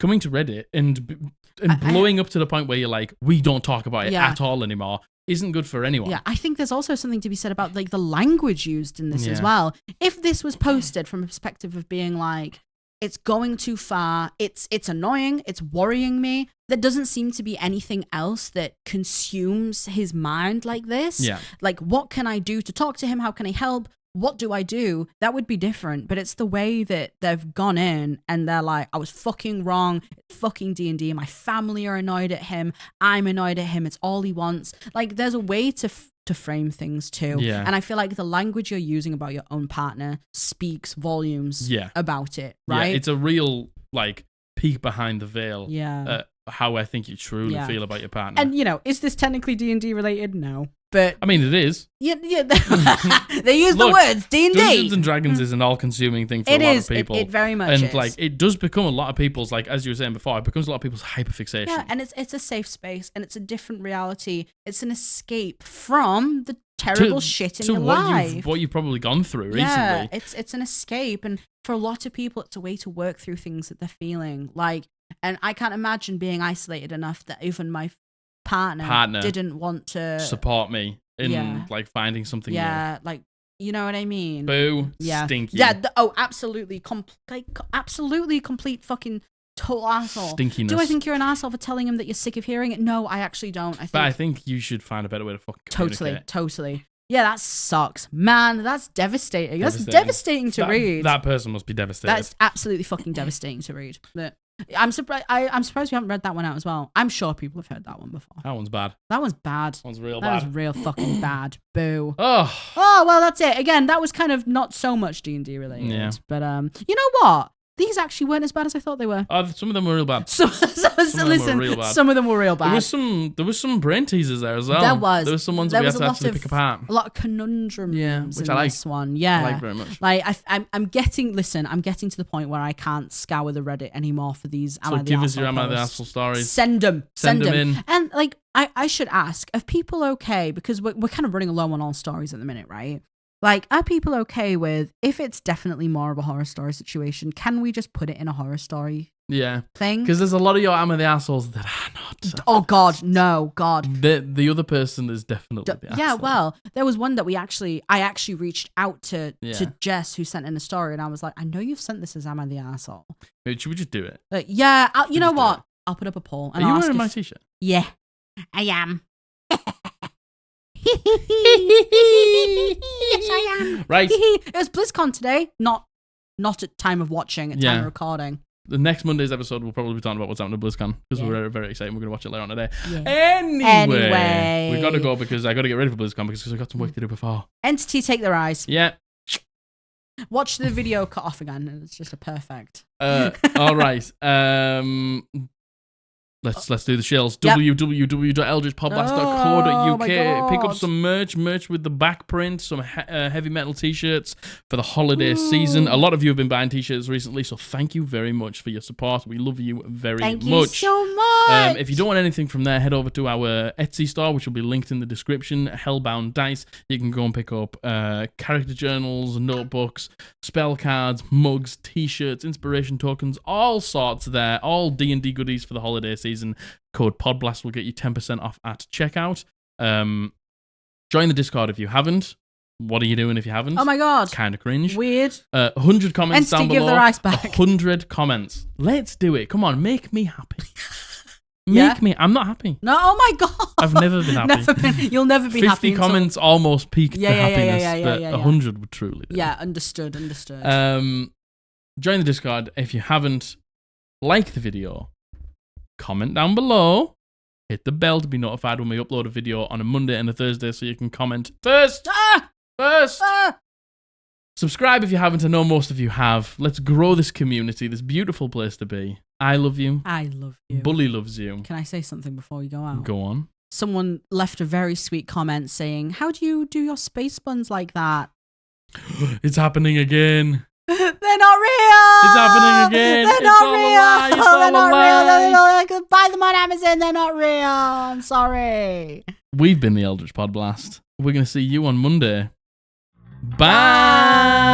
Coming to Reddit and blowing up to the point where you're like, we don't talk about it at all anymore, isn't good for anyone. Yeah, I think there's also something to be said about like the language used in this as well. If this was posted from a perspective of being like, it's going too far, it's annoying, it's worrying me, there doesn't seem to be anything else that consumes his mind like this. Yeah. Like, what can I do to talk to him? How can I help? What do I do? That would be different, but it's the way that they've gone in and they're like, I was fucking wrong, it's fucking D&D, my family are annoyed at him, I'm annoyed at him, it's all he wants. Like, there's a way to frame things too. Yeah. And I feel like the language you're using about your own partner speaks volumes about it, right? Yeah, it's a real, like, peek behind the veil. Yeah. How I think you truly feel about your partner. And, you know, is this technically D&D related? No. But I mean, it is. yeah, they use the words D&D. Dungeons and Dragons is an all-consuming thing for a lot of people. It very much and is. like it does become a lot of people's, like as you were saying before, it becomes a lot of people's hyperfixation. Yeah, and it's a safe space, and it's a different reality. It's an escape from the terrible shit in your life. What you've probably gone through yeah, recently. it's an escape, and for a lot of people, it's a way to work through things that they're feeling. Like, and I can't imagine being isolated enough that even my partner didn't want to support me in like finding something new. Yeah, like, you know what I mean? Boo, stinky. Yeah, absolutely, absolutely complete fucking total asshole. Stinkiness. Do I think you're an asshole for telling him that you're sick of hearing it? No, I actually don't. But I think you should find a better way to fucking communicate. Totally. Yeah, that sucks. Man, that's devastating. That's devastating to read. That person must be devastated. That's absolutely fucking devastating to read. But I'm surprised. I'm surprised we haven't read that one out as well. I'm sure people have heard that one before. That one's bad. That one's bad. That one's real bad. bad. That was real fucking bad. Boo. Oh, well, that's it. Again, that was kind of not so much D&D related. Yeah. But you know what? These actually weren't as bad as I thought they were. Some of them were real bad. Some of them were real bad. There was some brain teasers there as well. There was some ones that we had to actually pick apart. A lot of conundrums which in I like. this one. Yeah. I like very much. Like I'm getting to the point where I can't scour the Reddit anymore for these. So give us your Am I the Asshole stories. Send them in. And like I should ask, are people okay? Because we're kind of running low on all stories at the minute, right? Like, are people okay with, if it's definitely more of a horror story situation, can we just put it in a horror story thing? Because there's a lot of your Am I the Assholes that are not. Oh, God, no, God. The other person is definitely the asshole. Yeah, well, there was one that I actually reached out to Jess, who sent in a story, and I was like, I know you've sent this as Am I the Asshole? Wait, should we just do it? You know what? I'll put up a poll. And are you I'll wearing my t-shirt? Yeah, I am. Yes, I am. Right. It was BlizzCon today, not at time of watching, at time of recording. The next Monday's episode, we'll probably be talking about what's happening at BlizzCon because we're very, very excited. We're going to watch it later on today. Yeah. Anyway, we got to go because I got to get ready for BlizzCon because I got some work to do before. Entity, take their eyes. Yeah. Watch the video cut off again, and it's just a perfect. All right. Let's do the shills. Yep. www.eldritchpodblast.co.uk. Pick up some merch with the back print, some heavy metal t-shirts for the holiday season. A lot of you have been buying t-shirts recently, so thank you very much for your support. We love you very much. Thank you so much. If you don't want anything from there, head over to our Etsy store, which will be linked in the description. Hellbound Dice. You can go and pick up character journals, notebooks, spell cards, mugs, t-shirts, inspiration tokens, all sorts there. All D&D goodies for the holiday season. Code Podblast will get you 10% off at checkout. Join the Discord if you haven't. What are you doing if you haven't? Oh my god. Kind of cringe. Weird. 100 comments down below. Give their ice back. 100 comments. Let's do it. Come on, make me happy. Make me. I'm not happy. No, oh my god. I've never been happy. You'll never be 50 happy. 50 comments almost peaked the happiness, but 100 yeah. would truly do. Yeah, understood. Join the Discord if you haven't. Like the video. Comment down below. Hit the bell to be notified when we upload a video on a Monday and a Thursday so you can comment first. Subscribe if you haven't. I know most of you have. Let's grow this community, this beautiful place to be. I love you. I love you. Bully loves you. Can I say something before we go out? Go on. Someone left a very sweet comment saying, how do you do your space buns like that? It's happening again. They're not real. It's happening again. They're not real. They're not real. They're buy them on Amazon. They're not real. I'm sorry. We've been the Eldritch Podblast. We're going to see you on Monday. Bye.